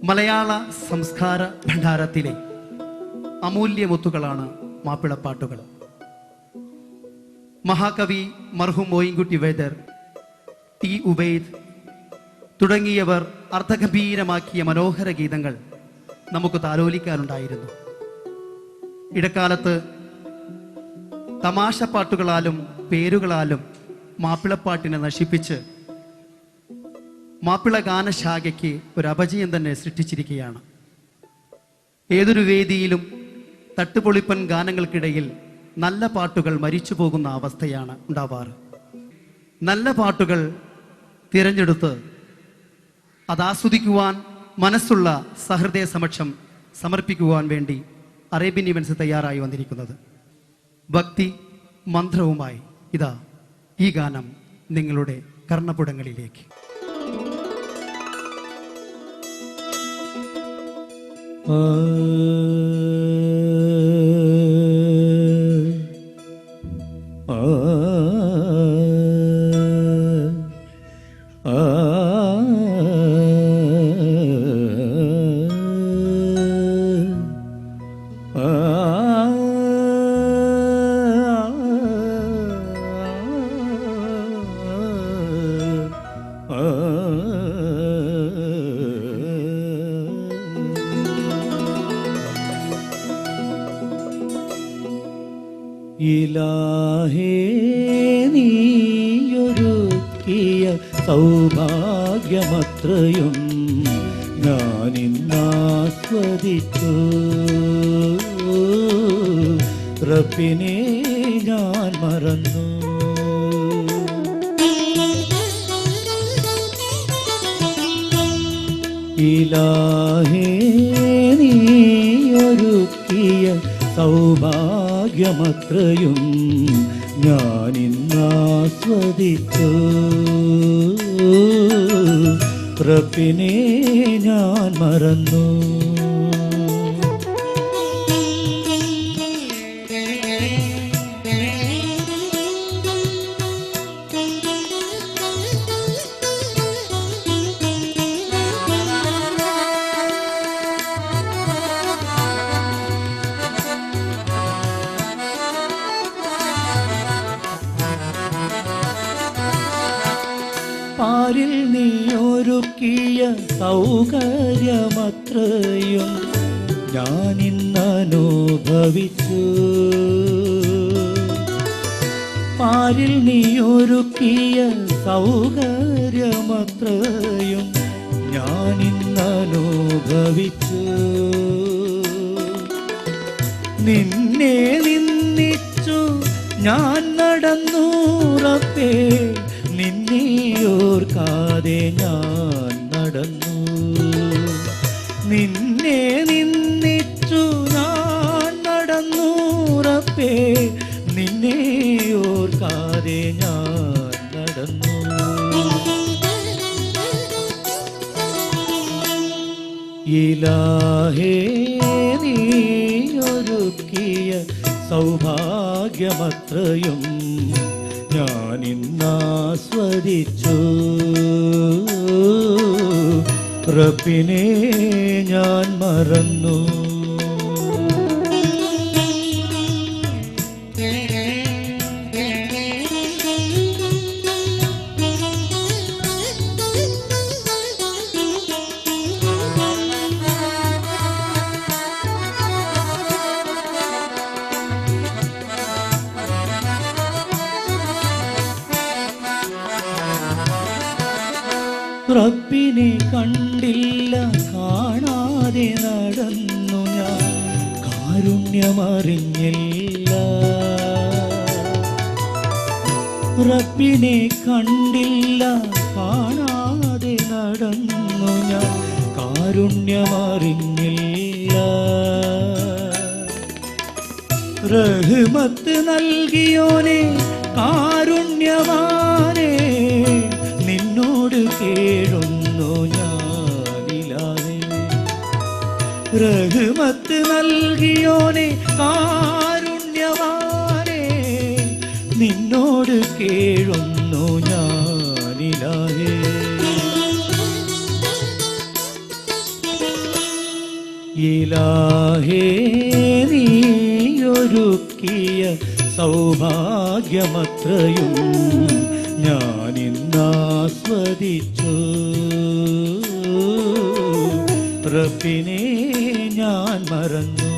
മലയാള സംസ്കാര ഭണ്ഡാരത്തിലെ അമൂല്യമുത്തുകളാണ് മാപ്പിളപ്പാട്ടുകൾ. മഹാകവി മർഹൂം മോയിൻകുട്ടി വൈദ്യർ, ടി ഉബൈദ് തുടങ്ങിയവർ അർത്ഥഗംഭീരമാക്കിയ മനോഹര ഗീതങ്ങൾ നമുക്ക് താലോലിക്കാനുണ്ടായിരുന്നു. ഇടക്കാലത്ത് തമാശപ്പാട്ടുകളാലും പേരുകളാലും മാപ്പിളപ്പാട്ടിനെ നശിപ്പിച്ച് മാപ്പിള ഗാനശാഖയ്ക്ക് ഒരു അപജയം തന്നെ സൃഷ്ടിച്ചിരിക്കുകയാണ്. ഏതൊരു വേദിയിലും തട്ടുപൊളിപ്പൻ ഗാനങ്ങൾക്കിടയിൽ നല്ല പാട്ടുകൾ മരിച്ചു പോകുന്ന അവസ്ഥയാണ് ഉണ്ടാവാറ്. നല്ല പാട്ടുകൾ തിരഞ്ഞെടുത്ത് അതാസ്വദിക്കുവാൻ മനസ്സുള്ള സഹൃദയ സമക്ഷം സമർപ്പിക്കുവാൻ വേണ്ടി അറേബ്യൻ ഇവൻസ് തയ്യാറായി വന്നിരിക്കുന്നത്. ഭക്തി മന്ത്രവുമായി ഇതാ ഈ ഗാനം നിങ്ങളുടെ കർണപുടങ്ങളിലേക്ക്. ഇലാഹേ നീയൊരുക്കിയ സൗഭാഗ്യമത്രയും ഞാനിന്നാസ്വദിച്ചു. റബ്ബിനെ ഞാൻ മറന്നു. ഇലാഹേ നീയൊരുക്കിയ സൗഭാഗ്യമത്രയും ഞാനിന്നാസ്വദിച്ചു. റബ്ബിനെ ഞാൻ മറന്നു. പാരിൽ നീയൊരുക്കിയ സൗകര്യമത്രയും ഞാനിന്നനുഭവിച്ചു. പാരിൽ നീയൊരുക്കിയ സൗകര്യമത്രയും ഞാനിന്നനുഭവിച്ചു. നിന്നെ നിന്ദിച്ചു ഞാൻ നടന്നു റബ്ബേ, നിന്നെയോർക്കാതെ ഞാൻ നടന്നു. നിന്നെ നിന്ദിച്ചു ഞാൻ നടന്നു റബ്ബേ, നിന്നെയോർക്കാതെ ഞാൻ നടന്നു. ഇലാഹേ നീയൊരുക്കിയ സൗഭാഗ്യമത്രയും ഞാനിന്നാസ്വദിച്ചു. റബ്ബിനെ ഞാൻ മറന്നു. റബ്ബിനെ കണ്ടില്ല, കാണാതെ നടന്നു ഞാൻ, കാരുണ്യമറിഞ്ഞില്ല. റബ്ബിനെ കണ്ടില്ല, കാണാതെ നടന്നു ഞാൻ, കാരുണ്യമറിഞ്ഞില്ല. റഹ്മത്ത് നൽകിയോനെ കാരുണ്യവാനേ, നിന്നോട് കേഴുന്നു ഞാനിലാതെ. റഹ്മത്ത് നൽകിയോനെ കാരുണ്യവാനേ, നിന്നോട് കേഴുന്നു ഞാനിലാതെ. ഇലാഹേ നീയൊരുക്കിയ സൗഭാഗ്യമത്രയും ഞാനിന്നാസ്വദിച്ചു. റബ്ബിനെ ഞാൻ മറന്നു.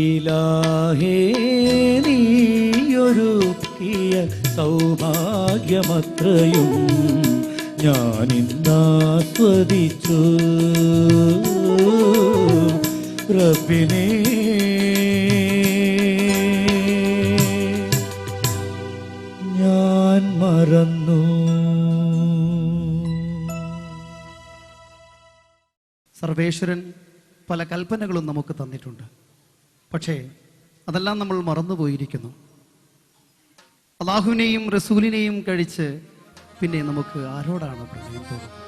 ഇലാഹേ നീയൊരുക്കിയ സൗഭാഗ്യമത്രയും ഞാനിന്നാസ്വദിച്ചു. റബ്ബിനെ ഞാൻ മറന്നു. സർവേശ്വരൻ പല കൽപ്പനകളും നമുക്ക് തന്നിട്ടുണ്ട്. പക്ഷേ അതെല്ലാം നമ്മൾ മറന്നുപോയിരിക്കുന്നു. അള്ളാഹുവിനെയും റസൂലിനെയും കഴിച്ച് പിന്നെ നമുക്ക് ആരോടാണ് പ്രണയം തോന്നുന്നത്?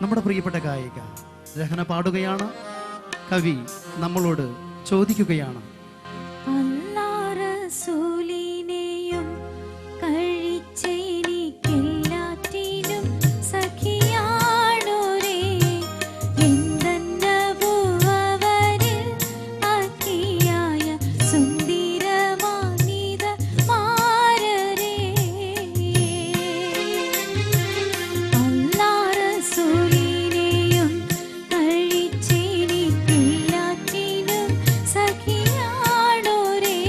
നമ്മുടെ പ്രിയപ്പെട്ട ഗായിക രഹന പാടുകയാണ്. കവി നമ്മളോട് ചോദിക്കുകയാണ്, റസൂലിനെയും കഴിച്ചെനിക്കെല്ലാറ്റിനും സഖിയാണോരേ, എന്തെന്നവുവരിൽ അക്കിയായ സുന്ദരമാനിത മാരരേ. റസൂലിനെയും കഴിച്ചെനിക്കെല്ലാറ്റിനും സഖിയാണോരേ,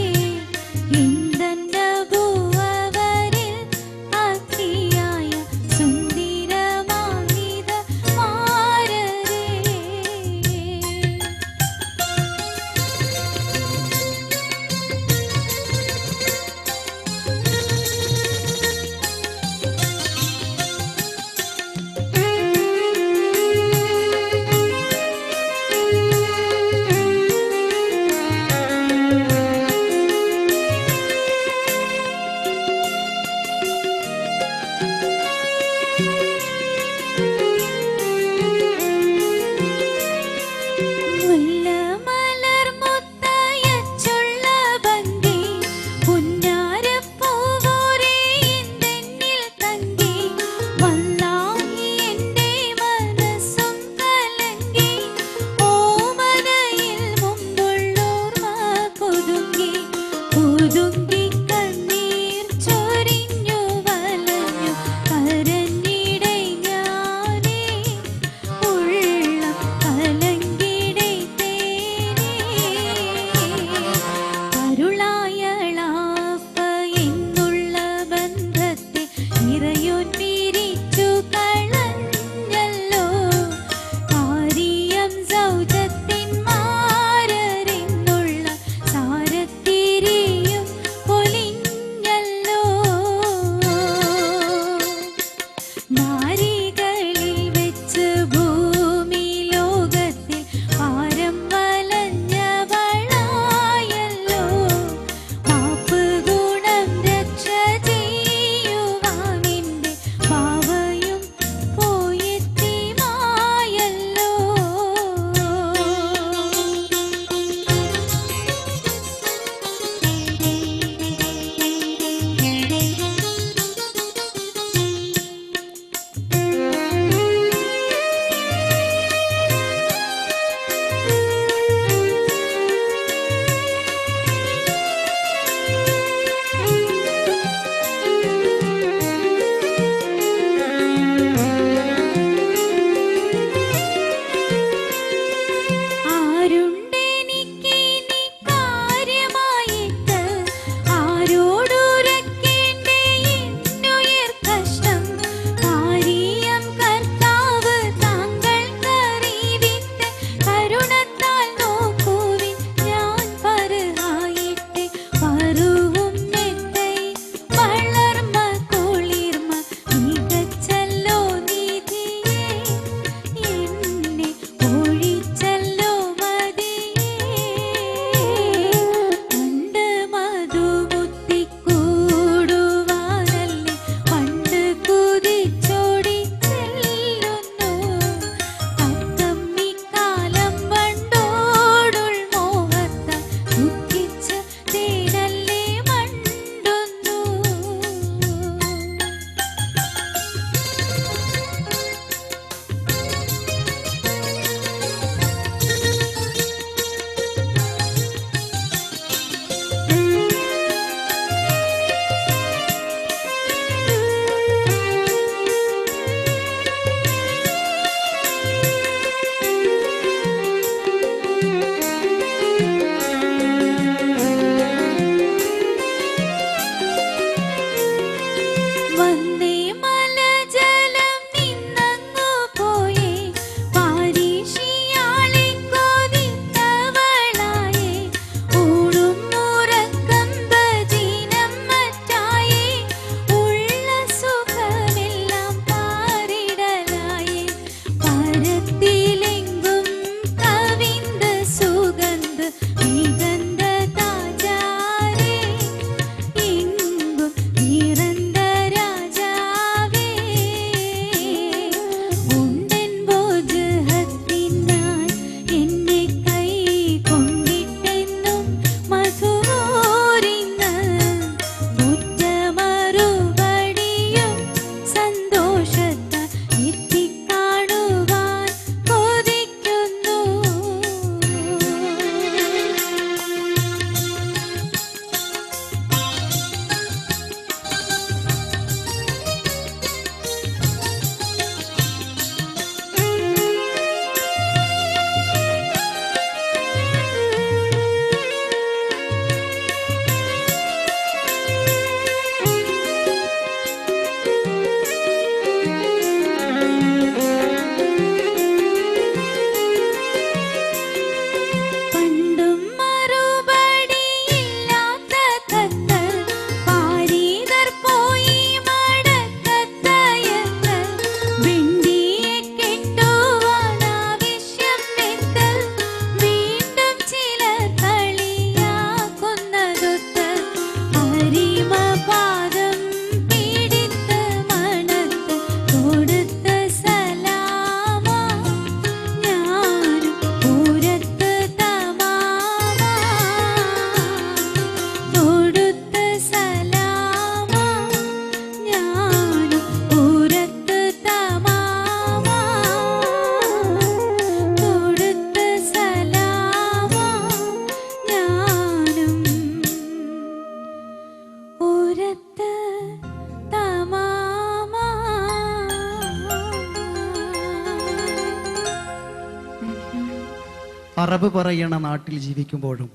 അറബ് പറയണ നാട്ടിൽ ജീവിക്കുമ്പോഴും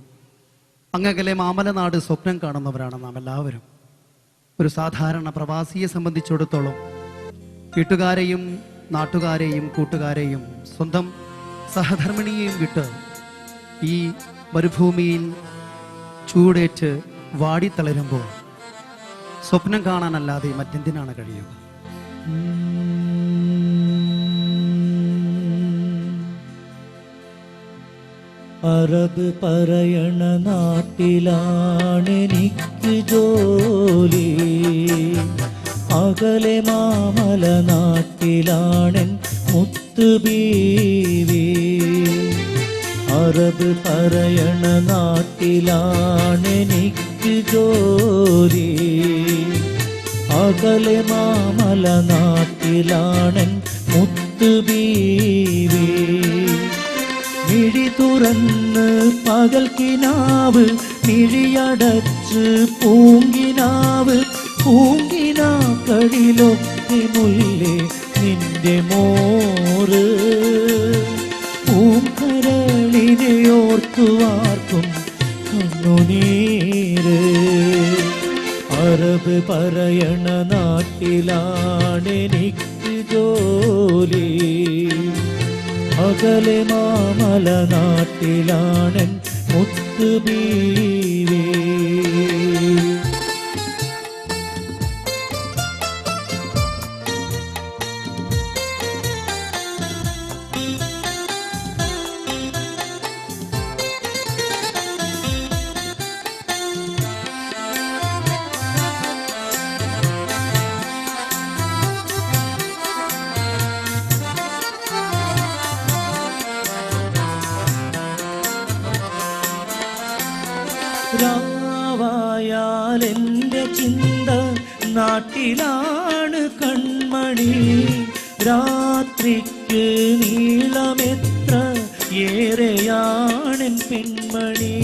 അങ്ങകലെ മാമലനാട് സ്വപ്നം കാണുന്നവരാണ് നാം എല്ലാവരും. ഒരു സാധാരണ പ്രവാസിയെ സംബന്ധിച്ചിടത്തോളം വീട്ടുകാരെയും നാട്ടുകാരെയും കൂട്ടുകാരെയും സ്വന്തം സഹധർമ്മിണിയെയും വിട്ട് ഈ മരുഭൂമിയിൽ ചൂടേറ്റ് വാടിത്തളരുമ്പോൾ സ്വപ്നം കാണാനല്ലാതെ മറ്റെന്തിനാണ് കഴിയുക? അറബ് പറയണ നാട്ടിലാണെനിക്ക് ജോലി, അകലെ മാമല നാട്ടിലാണെൻ മുത്തുബീവി. അറബ് പറയണ നാട്ടിലാണെനിക്ക് ജോലി, അകലെ മാമല നാട്ടിലാണെൻ മുത്തുബീവി. മിഴി തുറന്ന് പകൽ കിനാവ്, മിഴിയടച്ച് പൂങ്കിനാവ്, പൂങ്കിനാക്കളിലൊക്കെ മുല്ലേ നിന്റെ മോറ്. പൂങ്കരളിനെ ഓർത്തുവാർക്കും കണ്ണുനീര്. അറബ് പറയണ നാട്ടിലാണെനിക്ക് ജോലി, അകലെ മാമല നാട്ടിലാണെൻ മുത്തുബീവി. രാവായാൽ എൻ്റെ ചിന്ത നാട്ടിലാണ് കൺമണി, രാത്രിക്ക് നീളമെത്ര ഏറെയാണെൻ പെൺമണി.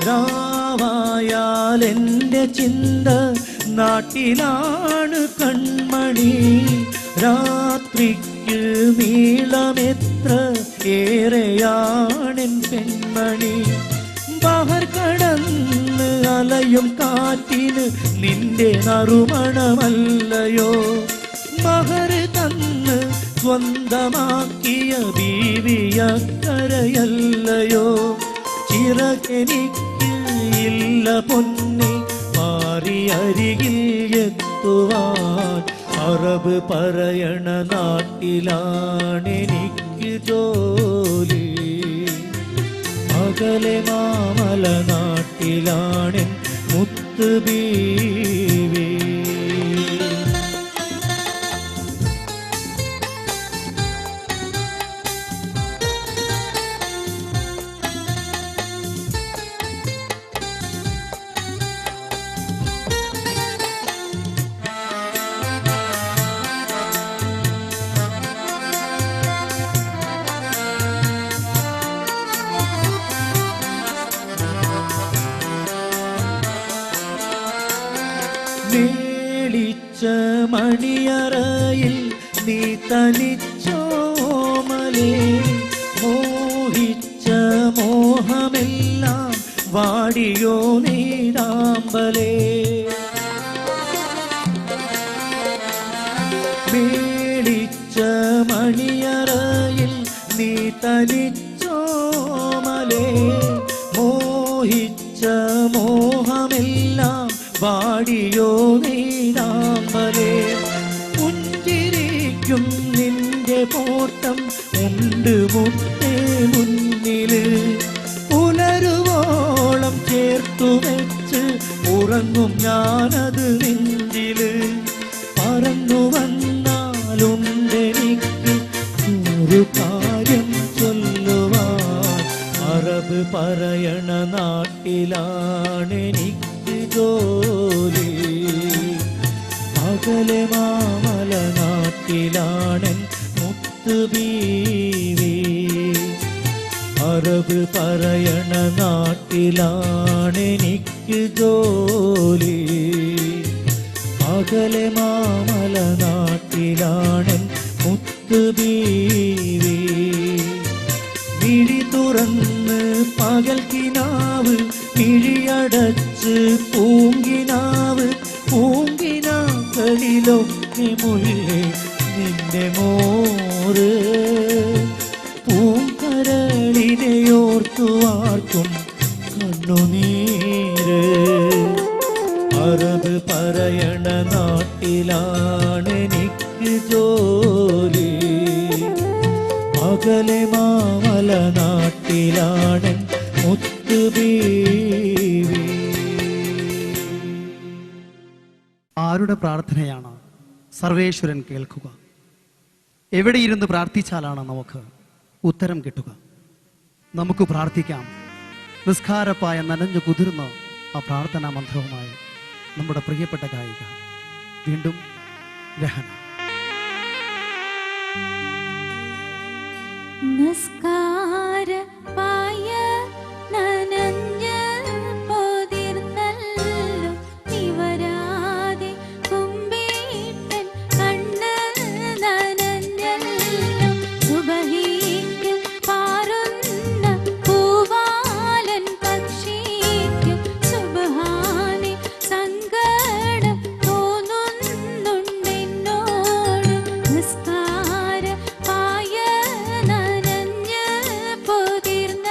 രാവായാൽ എൻ്റെ ചിന്ത നാട്ടിലാണ് കൺമണി, രാത്രിക്ക് നീളമെത്ര ഏറെയാണെൻ പെൺമണി. ബഹർ കടന്ന് അലയും കാറ്റിന് നിന്റെ നറുമണമല്ലയോ, ബഹർ തന്ന് സ്വന്തമാക്കിയ ബീവിയക്കരയല്ലയോ. ചിറകെനിക്ക് ഇല്ല പൊന്നെ മാറി അരികിൽ എത്തുവാൻ, അറബ് പറയണ നാട്ടിലാണെനിക്ക് ജോലി, അകലെ മാമല നാട്ടിലാണെൻ മുത്തുബീവി. മേളിച്ച മണിയറയിൽ നീ തനിച്ചോമലേ, മോഹിച്ച മോഹമെല്ലാം വാടിയോ നീരാമ്പലേ. മേളിച്ച മണിയറയിൽ നീ തനിച്ചോമലേ, മോഹിച്ച മോഹമെല്ലാം വാടിയോ നീരാമ്പലേ. പുഞ്ചിരിക്കും നിന്റെ പോട്ടം ഉണ്ട് മുത്തേ മുന്നില്, പുലരുവോളം ചേർത്തു വെച്ച് ഉറങ്ങും ഞാനത് നെഞ്ചില്. പറന്നു വന്നാലുണ്ടെനിക്ക് ഒരു കാര്യം ചൊല്ലുവാൻ, അറബ് പറയണ നാട്ടിലാണെനിക്ക് ജോലി, അകലെ മാമല നാട്ടിലാണെൻ മുത്തുബീവി. അറബ് പറയണ നാട്ടിലാണെനിക്ക് ജോലി, അകലെ മാമല നാട്ടിലാണെൻ മുത്തുബീവി. മുത്തുബീവി. മിഴി തുറന്ന് പകൽക്കിനാവ്, മിഴിയടച്ച് പൂങ്കിനാവ്. പൂങ്കിനാക്കളിലൊക്കെ മുല്ലേ നിന്റെ മോറ്. പൂങ്കരളിനെയോർത്തു ആർക്കും കണ്ണുനീര്. അറബ് പറയണ നാട്ടിലാണെനിക്ക് ജോലി. അകലെ മാമല നാട്ടിലാണ് മുത്തുബീവി. ആരുടെ പ്രാർത്ഥനയാണ് സർവേശ്വരൻ കേൾക്കുക? എവിടെയിരുന്ന് പ്രാർത്ഥിച്ചാലാണ് നമുക്ക് ഉത്തരം കിട്ടുക? നമുക്ക് പ്രാർത്ഥിക്കാം. നിസ്കാരപ്പായ നനഞ്ഞു കുതിർന്ന് ആ പ്രാർത്ഥനാ മന്ത്രവുമായി നമ്മുടെ പ്രിയപ്പെട്ട ഗായിക വീണ്ടും രഹന. നിസ്കാര പായ നനഞ്ഞ പൊതിർന്നല്ലോ നിവരാതെ കുമ്പിട്ടൻ കണ്ണ് നനഞ്ഞല്ലോ. സുബഹിക്ക് പാറുന്ന പൂവാലൻ പക്ഷിക്ക് സുബ്ഹാനെ സങ്കടം തോന്നുന്നുണ്ടെന്നോട്. നിസ്കാര പായ നനഞ്ഞ പൊതിർന്ന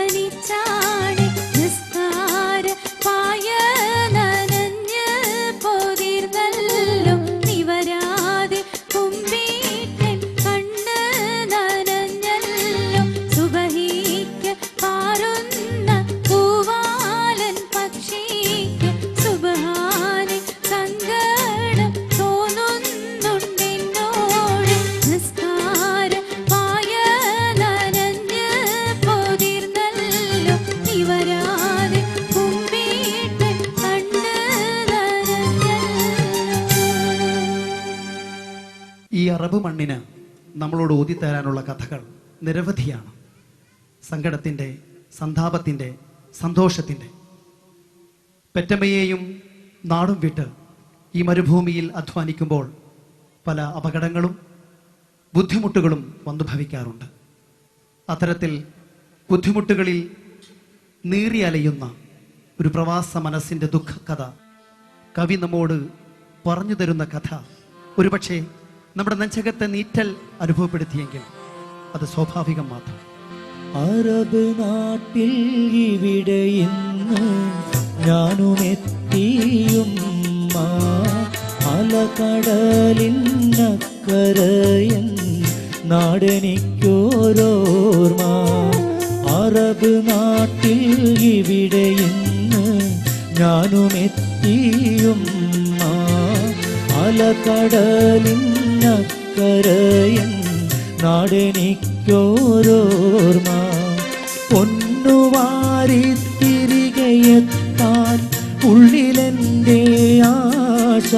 തനിച്ചാടി നിസ്കാര പായ നനഞ്ഞ് പൊതിർന്നല്ലോ നിവരാതെ കുമ്പിട്ടൻ കണ്ണ് നനഞ്ഞല്ലോ സുബഹിക്ക് പാറുന്ന പൂവാലൻ പക്ഷിക്ക് സുബ്ഹാനെ സങ്കടം തോന്നുന്നുണ്ടെന്നോട് നിസ്കാര പായ നനഞ്ഞ് പൊതിർന്നല്ലോ നിവരാതെ കുമ്പിട്ടൻ കണ്ണ് നനഞ്ഞല്ലോ. ഈ അറബ് മണ്ണിന് നമ്മളോട് ഓതിത്തരാനുള്ള കഥകൾ നിരവധിയാണ്. സങ്കടത്തിൻ്റെ, സന്താപത്തിൻ്റെ, സന്തോഷത്തിൻ്റെ. പെറ്റമ്മയെയും നാടും വിട്ട് ഈ മരുഭൂമിയിൽ അധ്വാനിക്കുമ്പോൾ പല അപകടങ്ങളും ബുദ്ധിമുട്ടുകളും വന്നു ഭവിക്കാറുണ്ട്. അത്തരത്തിൽ ബുദ്ധിമുട്ടുകളിൽ നീറിയലയുന്ന ഒരു പ്രവാസ മനസ്സിൻ്റെ ദുഃഖകഥ കവി നമ്മോട് പറഞ്ഞു തരുന്ന കഥ ഒരുപക്ഷെ നമ്മുടെ നെഞ്ചകത്തെ നീറ്റൽ അനുഭവപ്പെടുത്തിയെങ്കിൽ അത് സ്വാഭാവികം മാത്രം. അറബ് നാട്ടിൽ ഇവിടെ ഇന്ന് ഞാനും എത്തിയും അലകടലിനക്കരയൻ നാടെനിക്കോരോർമ്മ. അറബ് നാട്ടിൽ ഇവിടെ ഇന്ന് ഞാനും എത്തിയും അലകടലിനക്കരയൻ നാടെനിക്കോരോർമ്മ. പൊന്നുവാരി തിരികെയെത്താൻ ഉള്ളിലെൻ്റെ ആശ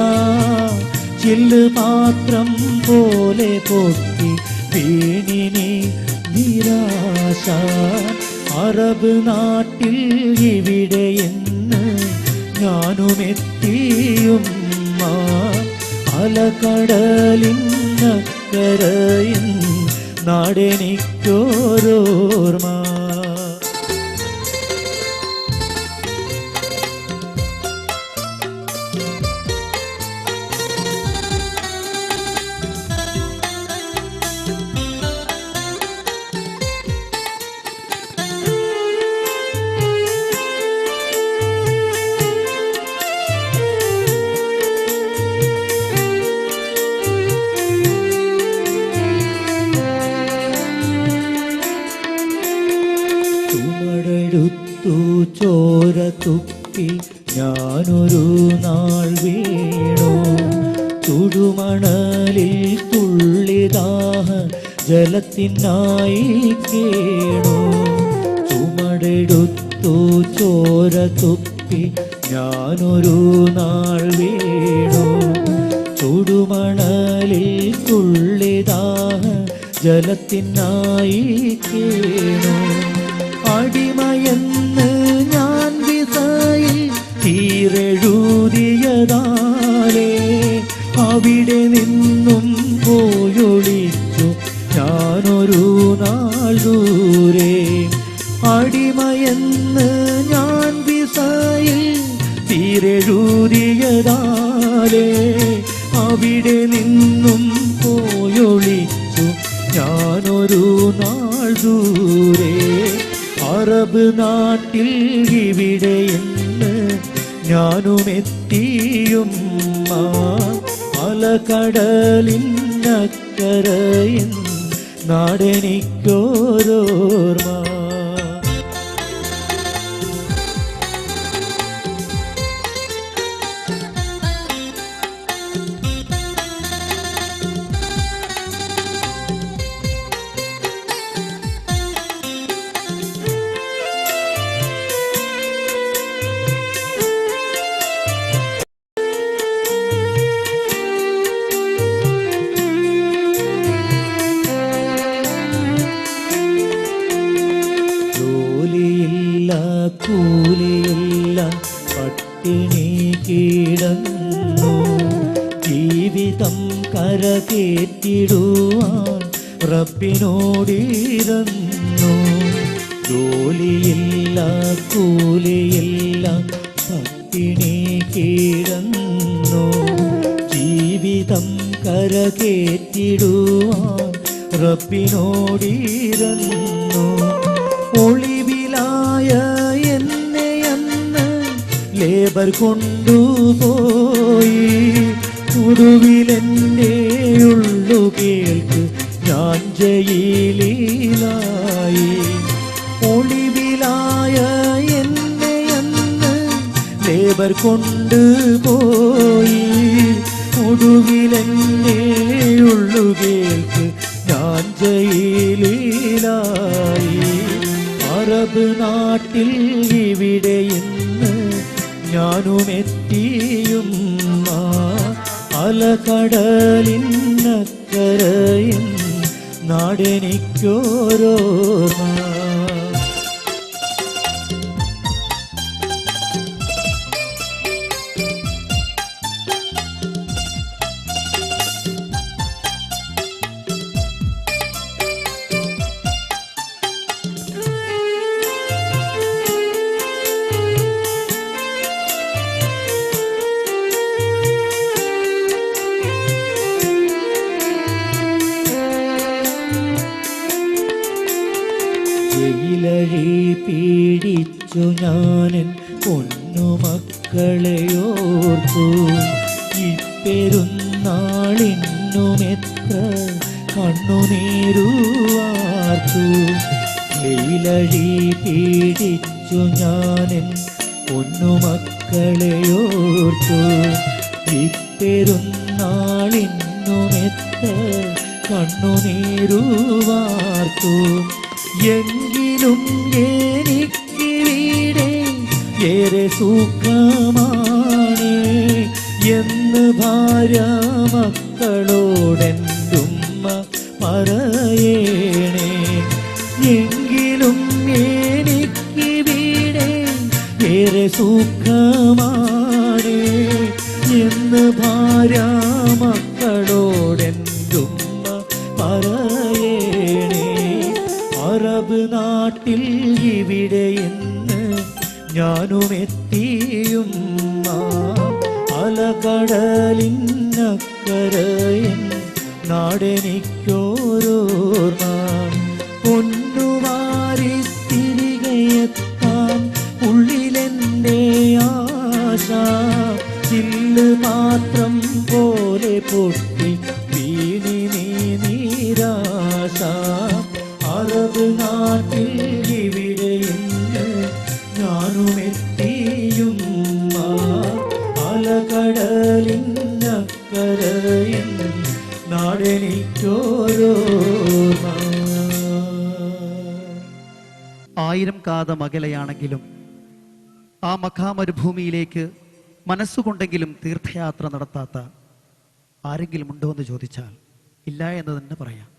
ചില്ല് പാത്രം പോലെ പൊട്ടി വീണിനി നിരാശ. അറബ് നാട്ടിൽ ഇവിടെ എന്ന് ഞാനും എത്തിയും അലകടലിനക്കരയൻ നാടെനിക്കോരോർമ്മ. ചുമടെടുത്തു ചോര തുപ്പി ഞാനൊരു നാൾ വീണു. ചുടുമണലിൽ തുള്ളിദാഹ ജലത്തിനായി കേണു. ചുമടെടുത്തു ചോര തുപ്പി ഞാനൊരു നാൾ വീണു. ചുടുമണലിൽ തുള്ളിദാഹ ജലത്തിനായി കേണു. അടിമയെന്ന് ഞാൻ വിസയിൽ തീരെഴുതിയതാലേ അവിടെ നിന്നും പോയൊളിച്ചു ഞാനൊരു നാൾ ദൂരെ. അടിമയെന്ന് ഞാൻ വിസയിൽ തീരെഴുതിയതാലേ അവിടെ നിന്നും പോയൊളിച്ചു ഞാനൊരു നാൾ ദൂരെ. അറബ് നാട്ടിൽ ഇവിടെ എന്ന് ഞാനും എത്തിയും അലകടലിനക്കരയൻ നാടെനിക്കോരോർമ്മ. കൂലിയില്ല പട്ടിണി കിടന്നു. ജീവിതം കരകേറ്റിടുവാൻ റബ്ബിനോടിരുന്നു. ജോലിയില്ല കൂലിയില്ല പട്ടിണി കിടന്നു. ജീവിതം കരകേറ്റിടുവാൻ റബ്ബിനോടിരുന്നു. ഒളിവിലാ ലേബർ കൊണ്ടുപോയി. ഒടുവിലെൻ്റെ ഉള്ളു കേൾക്ക് ഞാൻ ജയിലിലായി. ഒളിവിലായ എന്നെ അന്ന് ലേബർ കൊണ്ടുപോയി. ഒടുവിലെന്നെ ഉള്ളു കേൾക്ക് ഞാൻ ജയിലിലായി. അറബ് നാട്ടിൽ ഇവിടെ ഇന്ന് ഞാനും എത്തിയും അലകടലിനക്കരയും നാടെനിക്കോരോർമ്മ. ജയിലഴി പീഡിച്ചു ഞാനൻ പൊന്നുമക്കളെയോർത്തു. ഇപ്പെരുന്നാളിന്നുമെത്ര കണ്ണുനീരുവാർത്തു. ജയിലഴി പീഡിച്ചു ഞാനൻ പൊന്നുമക്കളെയോർത്തു. ഇപ്പെരുന്നാളിന്നുമെത്ര കണ്ണുനീരുവാർത്തു. എങ്കിലും എനിക്കിവിടെ ഏറെ സുഖമാണ് എന്ന് ഭാര്യ മക്കളോടെന്തുമ്മ പറയണേ. എങ്കിലും എനിക്കിവിടെ ഏറെ സുഖമാണ് എന്ന് ഭാര്യ മക്കളോടെന്തുമ്മ പറയണേ. അറബ് നാട്ടിൽ ഇവിടെ ഇന്ന് ഞാനും എത്തിയും അലകടലിനക്കരയൻ നാടെനിക്കോരോർമ്മ. പൊന്നുമാരി തിരികെ എത്താൻ ഉള്ളിലെൻ്റെ ആശ. ചില്ല് മാത്രം പോലെ പൊട്ടി വീണി നീ നിരാശ. അറബ് നാട്ടിൽ ഇവിടെ ഇന്ന് ഞാനും എത്തിയും അലകടലിനക്കരയൻ നാടെനിക്കോരോർമ്മ. 1000 കാതം അകലെയാണെങ്കിലും ആ മക്കാ മരുഭൂമിയിലേക്ക് മനസ്സുകൊണ്ടെങ്കിലും തീർത്ഥയാത്ര നടത്താത്ത ആരെങ്കിലും ഉണ്ടോ എന്ന് ചോദിച്ചാൽ ഇല്ല എന്ന് തന്നെ പറയാം.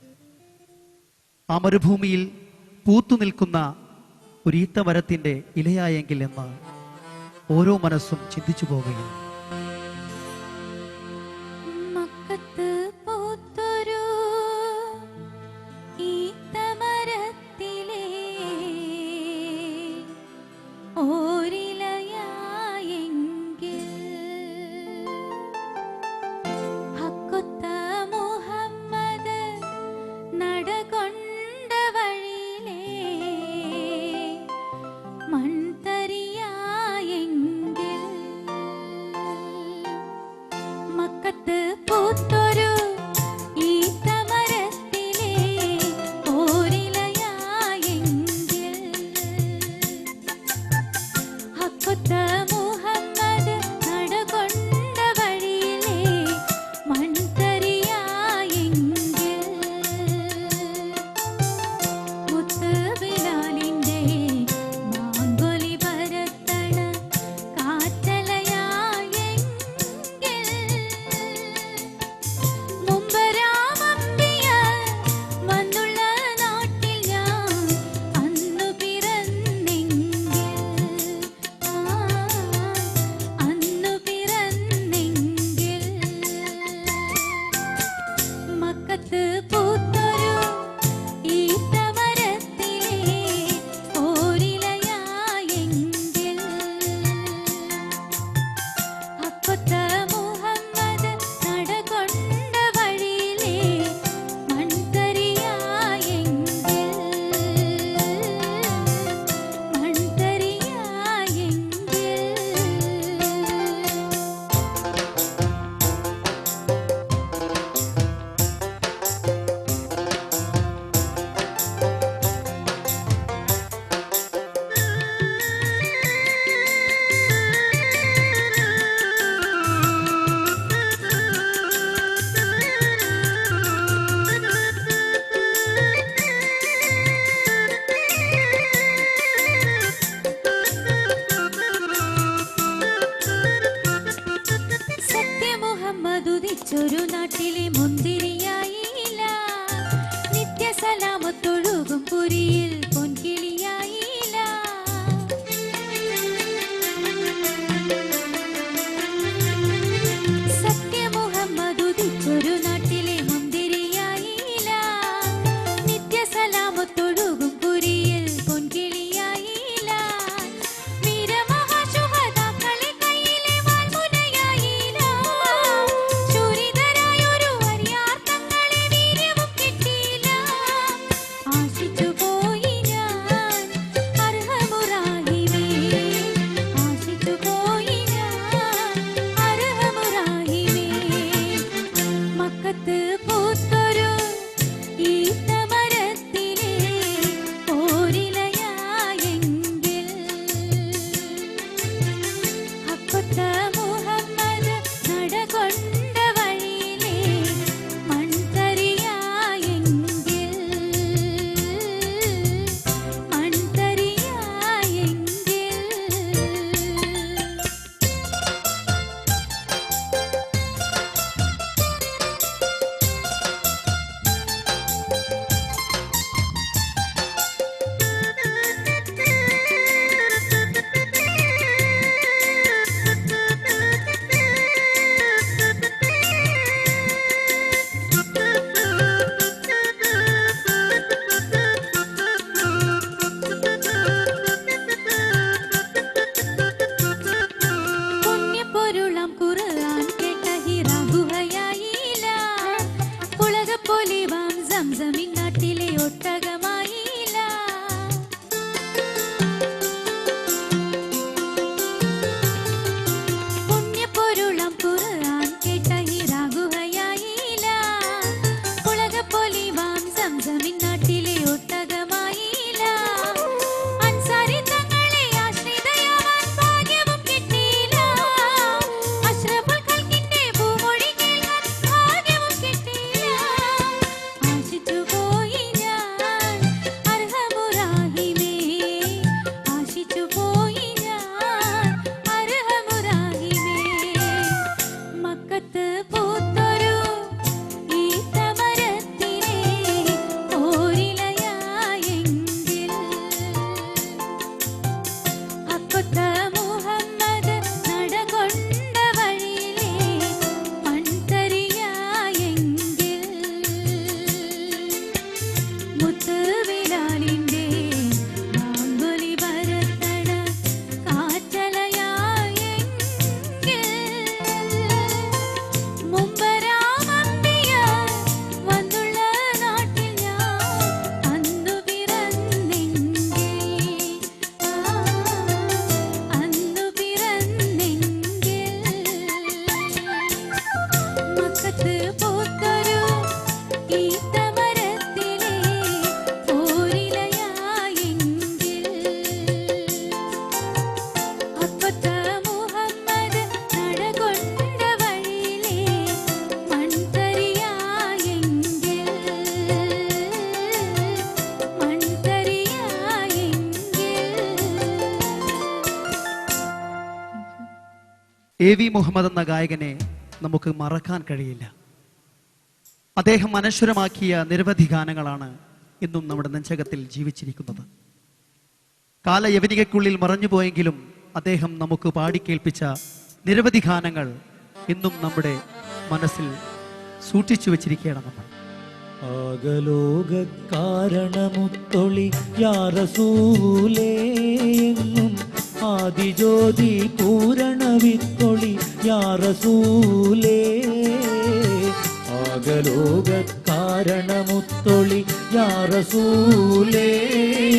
ആ മരുഭൂമിയിൽ പൂത്തു നിൽക്കുന്ന ഒരു ഈത്തമരത്തിൻ്റെ ഇലയായെങ്കിൽ എന്ന് ഓരോ മനസ്സും ചിന്തിച്ചു പോവുകയാണ്. മക്കത്ത് പൂത്തൊരു ഈത്തമരത്തിലെ ഓരിലയായെങ്കിൽ ഹക്കൊത്ത മുഹമ്മദ് നടകൊണ്ട വഴിയിലെ മൺതരിയായെങ്കിൽ മക്കത്ത് പൂത്തൊരു ഈത്തമരത്തിലെ ഓരിലയായെങ്കിൽ ഹക്കൊത്ത മുഹമ്മദ് നടകൊണ്ട വഴിയിലെ മൺതരിയായെങ്കിൽ മുത്ത് ബിലാലിന്റെ മാങ്കൊലി പരത്തണ കാറ്റലയായെങ്കിൽ മുമ്പരാമമ്പിയ വന്നുള്ള നാട്ടിൽ ഞാൻ അന്നു പിറന്നെങ്കിൽ എ.വി. മുഹമ്മദ് എന്ന ഗായകനെ നമുക്ക് മറക്കാൻ കഴിയില്ല. അദ്ദേഹം അനശ്വരമാക്കിയ നിരവധി ഗാനങ്ങളാണ് ഇന്നും നമ്മുടെ നെഞ്ചകത്തിൽ ജീവിച്ചിരിക്കുന്നത്. കാലയവനികയ്ക്കുള്ളിൽ മറഞ്ഞുപോയെങ്കിലും അദ്ദേഹം നമുക്ക് പാടിക്കേൽപ്പിച്ച നിരവധി ഗാനങ്ങൾ ഇന്നും നമ്മുടെ മനസ്സിൽ സൂക്ഷിച്ചു വെച്ചിരിക്കുകയാണ് നമ്മൾ. ആകലോക കാരണമുത്തൊളി യാ റസൂലേ എന്നും ആദിജ്യോതി പൂരണവിത്തൊളി യാ റസൂലേ. ആകലോക കാരണമുത്തൊളി യാ റസൂലേ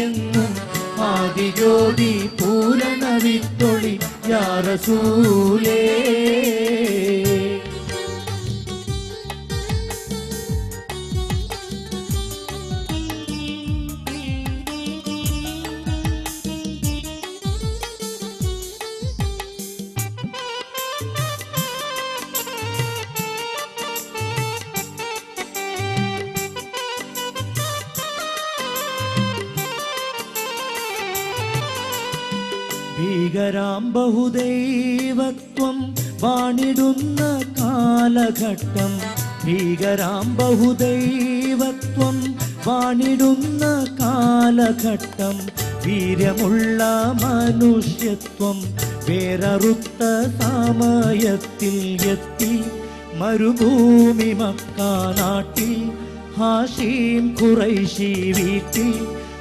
എന്നും ആദിജ്യോതി പൂരണവിത്തൊളി യാ റസൂലേ. ഭീകരാം ബഹുദൈവത്വം വാണിടുന്ന കാലഘട്ടം. ഭീകരാം ബഹുദൈവത്വം വാണിടുന്ന കാലഘട്ടം. വീര്യമുള്ള മനുഷ്യത്വം വേററുത്ത സമയത്തിൽ എത്തി. മരുഭൂമി മക്ക നാട്ടിൽ ഹാഷിം ഖുറൈശി വീട്ടിൽ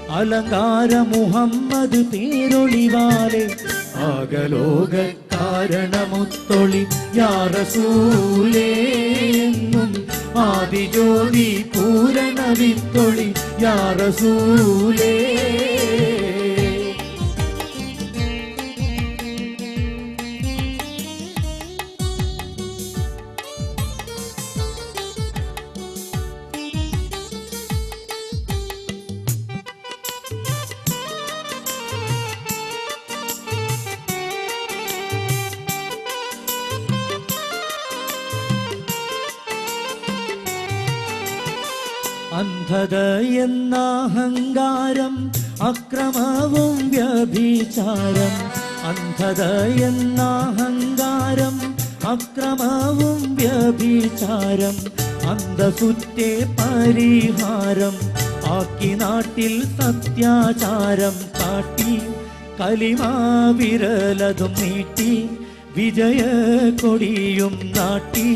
അലങ്കാര മുഹമ്മദ് പേരൊളിവാലെ. ആകലോക കാരണമുത്തൊളി യാ റസൂലേ എന്നും ആദിജ്യോതി പൂരണവിത്തൊളി യാ റസൂലേ. അന്ധത എന്ന അഹങ്കാരം അക്രമവും വ്യഭിചാരം. അന്ധത എന്ന അഹങ്കാരം അക്രമവും വ്യഭിചാരം. അന്ധസുറ്റേ പരിഹാരം ആക്കി നാട്ടിൽ സത്യാചാരം കാട്ടി. കലിമാ വിരലതും നീട്ടി വിജയ കൊടിയും നാട്ടി.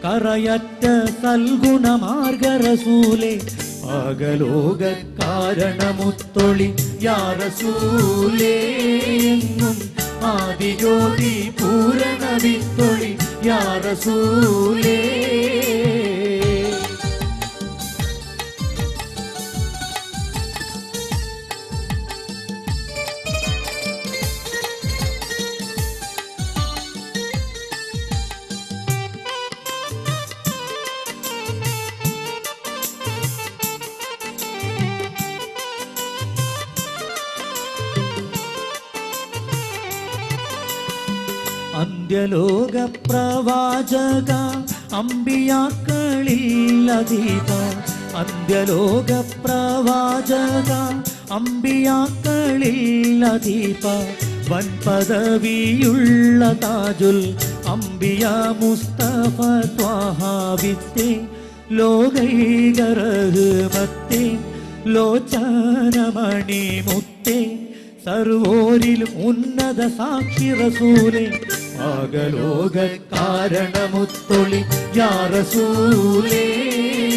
കറയറ്റ സൽഗുണമാർഗ റസൂലേ. ആകലോക കാരണമുത്തൊളി യാ റസൂലേ എന്നും ആദിജ്യോതി പൂരണവിത്തൊളി യാ റസൂലേ. അന്ത്യലോക പ്രവാചക അമ്പിയാക്കളിൽ അദീപ. അന്ത്യലോക പ്രവാചക അമ്പിയാക്കളിൽ അദീപ. വൻ പദവിയുള്ള താജുൽ അംബിയ മുസ്തഫ ത്വാഹ വിത്തെ. ലോകൈക റഹ്മത്തെ ലോചനമണി മുത്തെ. സർവോരിലും ഉന്നത സാക്ഷി റസൂലേ. ആകലോക കാരണമുത്തൊളി യാ റസൂലേ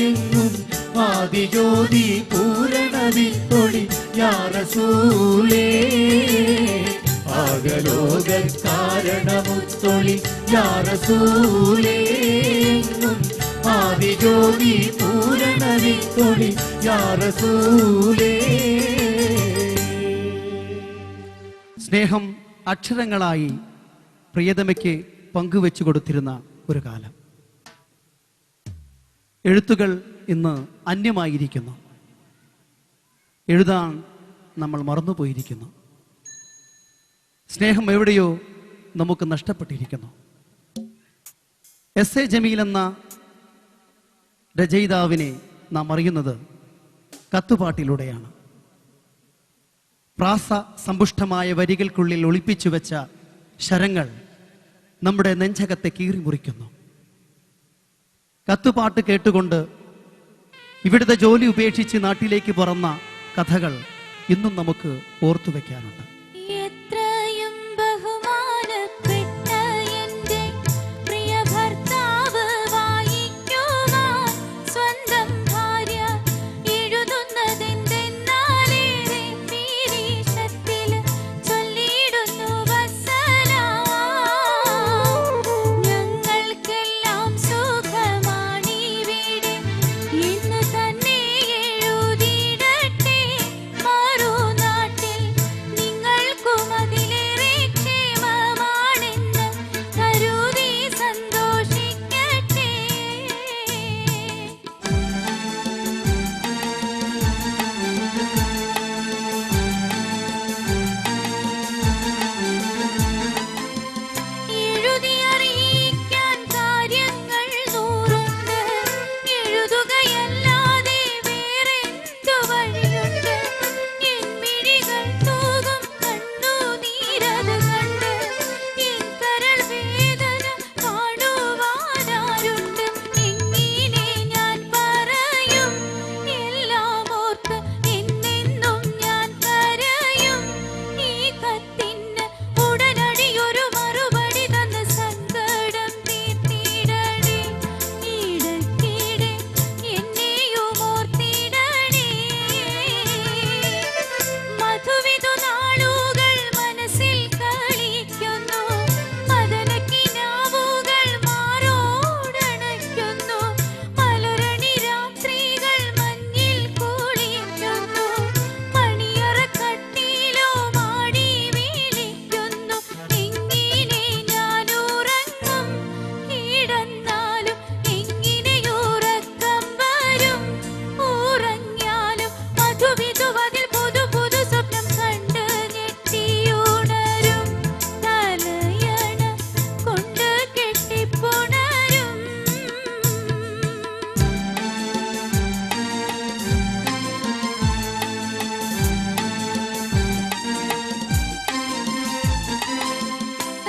എന്നും ആദിജ്യോതി പൂരണവിത്തൊളി യാ റസൂലേ. ആകലോക കാരണമുത്തൊളി യാ റസൂലേ എന്നും ആദിജ്യോതി പൂരണവിത്തൊളി യാ റസൂലേ. സ്നേഹം അക്ഷരങ്ങളായി പ്രിയതമയ്ക്ക് പങ്കുവെച്ചു കൊടുത്തിരുന്ന ഒരു കാലം. എഴുത്തുകൾ ഇന്ന് അന്യമായിരിക്കുന്നു. എഴുതാൻ നമ്മൾ മറന്നുപോയിരിക്കുന്നു. സ്നേഹം എവിടെയോ നമുക്ക് നഷ്ടപ്പെട്ടിരിക്കുന്നു. എസ് എ ജമീൽ എന്ന രചയിതാവിനെ നാം അറിയുന്നത് കത്തുപാട്ടിലൂടെയാണ്. പ്രാസ സമ്പുഷ്ടമായ വരികൾക്കുള്ളിൽ ഒളിപ്പിച്ചു വെച്ച ശരങ്ങൾ നമ്മുടെ നെഞ്ചകത്തെ കീറി മുറിക്കുന്നു. കത്തുപാട്ട് കേട്ടുകൊണ്ട് ഇവിടുത്തെ ജോലി ഉപേക്ഷിച്ച് നാട്ടിലേക്ക് പറന്ന കഥകൾ ഇന്നും നമുക്ക് ഓർത്തുവെക്കാനുണ്ട്. എത്രയും ബഹുമാനപ്പെട്ട എൻ്റെ പ്രിയ ഭർത്താവ് വായിക്കുവാൻ സ്വന്തം ഭാര്യ എഴുതുന്നതെന്തെന്നാലേറെ പീരീഷത്തിൽ ചൊല്ലിയിടുന്നു വസ്സലാം. ഞങ്ങൾക്കെല്ലാം സുഖമാണിവിടെ എന്ന് തന്നെ എഴുതിയിടട്ടെ. മറുനാട്ടിൽ നിങ്ങൾക്കും അതിലേറെ ക്ഷേമമാണെന്ന് കരുതി സന്തോഷിക്കട്ടെ. എഴുതി അറിയിക്കാൻ കാര്യങ്ങൾ നൂറുണ്ട്. എഴുതുകയല്ലാതെ വേറെന്തു വഴിയുണ്ട്? എൻ മിഴികൾ തൂകും കണ്ണുനീരത് കണ്ട് എൻ കരൾ വേദന കാണുവാനാരുണ്ട്? എങ്ങനെ ഞാൻ പറയും? എല്ലാം ഓർത്ത് എന്നെന്നും ഞാൻ കരയും. ഈ കത്തിന് ഉടനടി ഒരു മറുപടി തന്ന് സങ്കടം തീർത്തിടണേ. ഇടയ്ക്കിടെ എന്നെയും ഓർത്തിടണേ. മധുവിധു നാളുകൾ മനസ്സിൽ കളിക്കുന്നു. മദനക്കിനാവുകൾ മാറോടണയ്ക്കുന്നു. മലരണി രാത്രികൾ മഞ്ഞിൽ കുളിക്കുന്നു. മണിയറക്കട്ടിലോ മാടി വിളിക്കുന്നു. എങ്ങനെ ഞാൻ ഉറങ്ങും? കിടന്നാലും എങ്ങനെയുറക്കം വരും? ഉറങ്ങിയാലും മധുവിധുവതിൽ പുതു പുതു സ്വപ്നം കണ്ട് ഞെട്ടിയുണരും. തലയണ കൊണ്ട് കെട്ടിപ്പുണരും.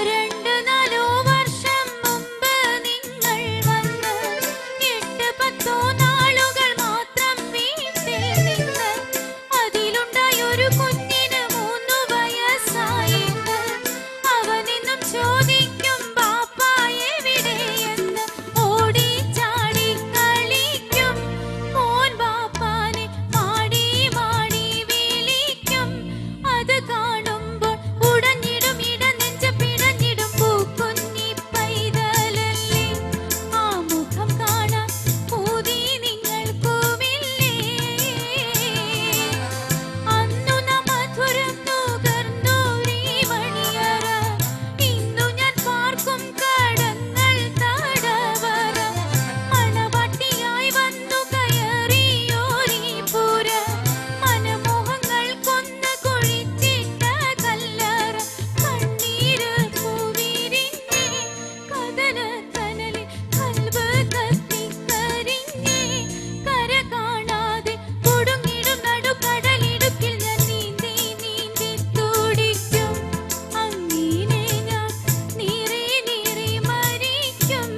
രണ്ട് നാലോ വർഷം മുമ്പ് നിങ്ങൾ വന്ന് 8-10 നാളുകൾ മാത്രം വീട്ടിൽ നിന്ന് അതിലുണ്ടായൊരു കുഞ്ഞിന് 3 വയസ്സായിന്ന്. അവനിന്നും ചോദിക്കും ബാപ്പാ എവിടെയെന്ന്. ഓടിച്ചാടി കളിക്കും. മോൻ ബാപ്പാനെ മാടി മാടി വിളിക്കും. അത് കാണുമ്പോൾ ഉടഞ്ഞിടും ഇടനെഞ്ച് പിടഞ്ഞിടും. പൂക്കുഞ്ഞി പൈതലല്ലേ, ആ മുഖം കാണാൻ പൂതി നിങ്ങൾക്കുമില്ലേ? അന്നു നാം മധുരം നുകർന്നൊരീ മണിയറ. ഇന്നു ഞാൻ പാർക്കും കടങ്ങൾ തടവറ. മണവാട്ടിയായി വന്നു കയറിയോരീ പുര. മനമോഹങ്ങൾ കൊന്ന് കുഴിച്ചിട്ട കല്ലറ. കണ്ണീര് പൂവിരിഞ്ഞേ കഥനക്കനലിൽ കൽബ് കത്തിക്കരിഞ്ഞേ. കര കാണാതെ കുടുങ്ങിടും നടുക്കടലിടുക്കിൽ ഞാൻ നീന്തി നീന്തി തുടിക്കും. അങ്ങനെ ഞാൻ നീറി നീറി മരിക്കും.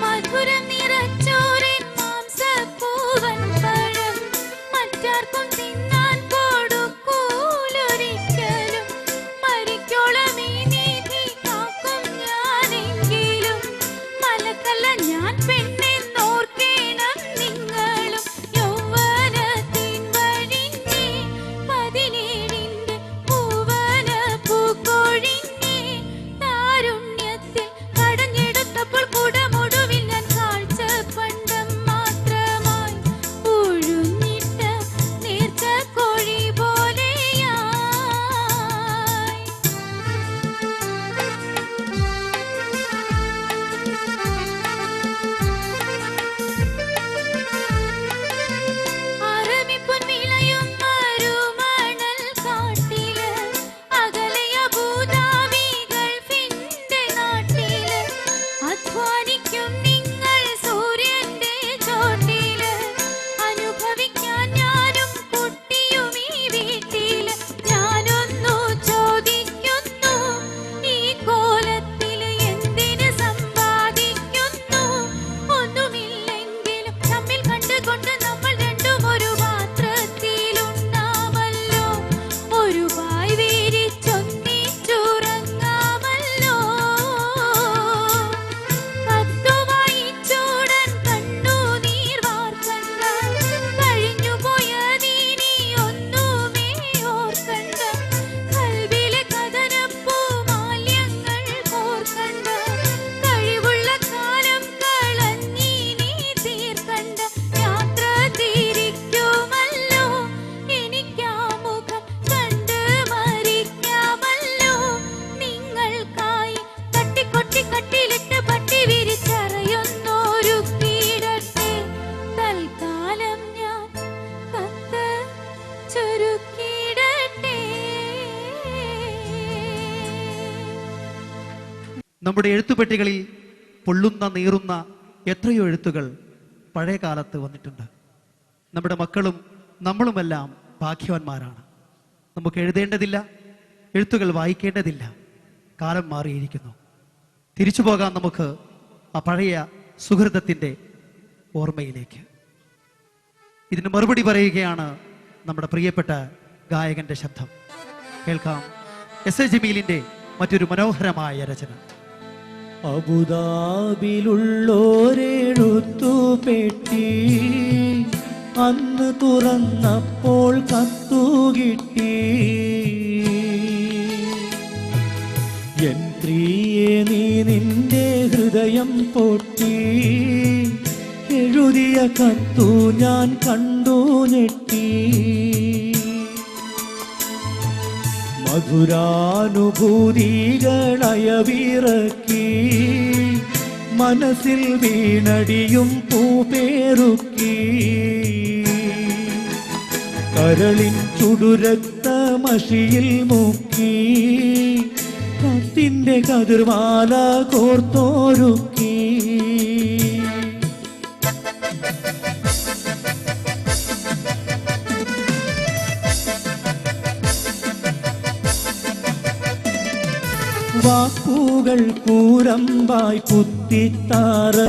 മധുരം നിറച്ചോരൻ മാംസപ്പൂവൻ പഴം മറ്റാർക്കും തിന്നാൻ കൊടുക്കൂലൊരിക്കലും. മരിക്കോളം ഈ നീതി കാക്കും ഞാനെങ്കിലും. മലക്കല്ല ഞാൻ പെണ്ണെന്നോർക്കണം നിങ്ങളും. യൗവനത്തിൻ വഴിഞ്ഞേ 17ന്റെ പൂവന പൂക്കൊഴിഞ്ഞേ. താരുണ്യത്തിൽ കടഞ്ഞെടുത്തപ്പോൾ കുടമൊടുവിൽ ഞാൻ കാഴ്ച പണ്ടം മാത്രമായി ഒഴുഞ്ഞിട്ട നേർച്ചക്കോഴി പോലെയായി. അറമിപ്പൊൻ വിളയും മരുമണൽ കാട്ടില്. അകലെയ ഭൂതാവി ഗൾഫിന്റെ നാട്ടില്. അധ്വാനിക്കും നിങ്ങൾ സൂര്യന്റെ ചോട്ടിൽ. നമ്മുടെ എഴുത്തുപെട്ടികളിൽ പൊള്ളുന്ന നീറുന്ന എത്രയോ എഴുത്തുകൾ പഴയ കാലത്ത് വന്നിട്ടുണ്ട്. നമ്മുടെ മക്കളും നമ്മളുമെല്ലാം ഭാഗ്യവാന്മാരാണ്. നമുക്ക് എഴുതേണ്ടതില്ല, എഴുത്തുകൾ വായിക്കേണ്ടതില്ല. കാലം മാറിയിരിക്കുന്നു. തിരിച്ചു പോകാം നമുക്ക് ആ പഴയ സുഹൃതത്തിൻ്റെ ഓർമ്മയിലേക്ക്. ഇതിന് മറുപടി പറയുകയാണ് നമ്മുടെ പ്രിയപ്പെട്ട ഗായകന്റെ ശബ്ദം. കേൾക്കാം എസ് എ ജമീലിന്റെ മറ്റൊരു മനോഹരമായ രചന. അബുദാബിലുള്ളോരെഴുത്തുപെട്ടി അന്ന് തുറന്നപ്പോൾ കത്തുകിട്ടി. എൻ പ്രിയേ നീ നിന്റെ ഹൃദയം പൊട്ടി, എഴുതിയ കത്തു ഞാൻ കണ്ടു ഞെട്ടി. മധുരാനുഭൂതികളയവിറക്കി, മനസ്സിൽ വീണടിയും പൂപേറുക്കി. കരളിൻ ചുടുരക്തമഷിയിൽ മുക്കി, കത്തിന്റെ കതിർമാല കോർത്തോരുക്കി. വാക്കുകൾ കൂരമ്പായി കുത്തിത്താറുന്നു,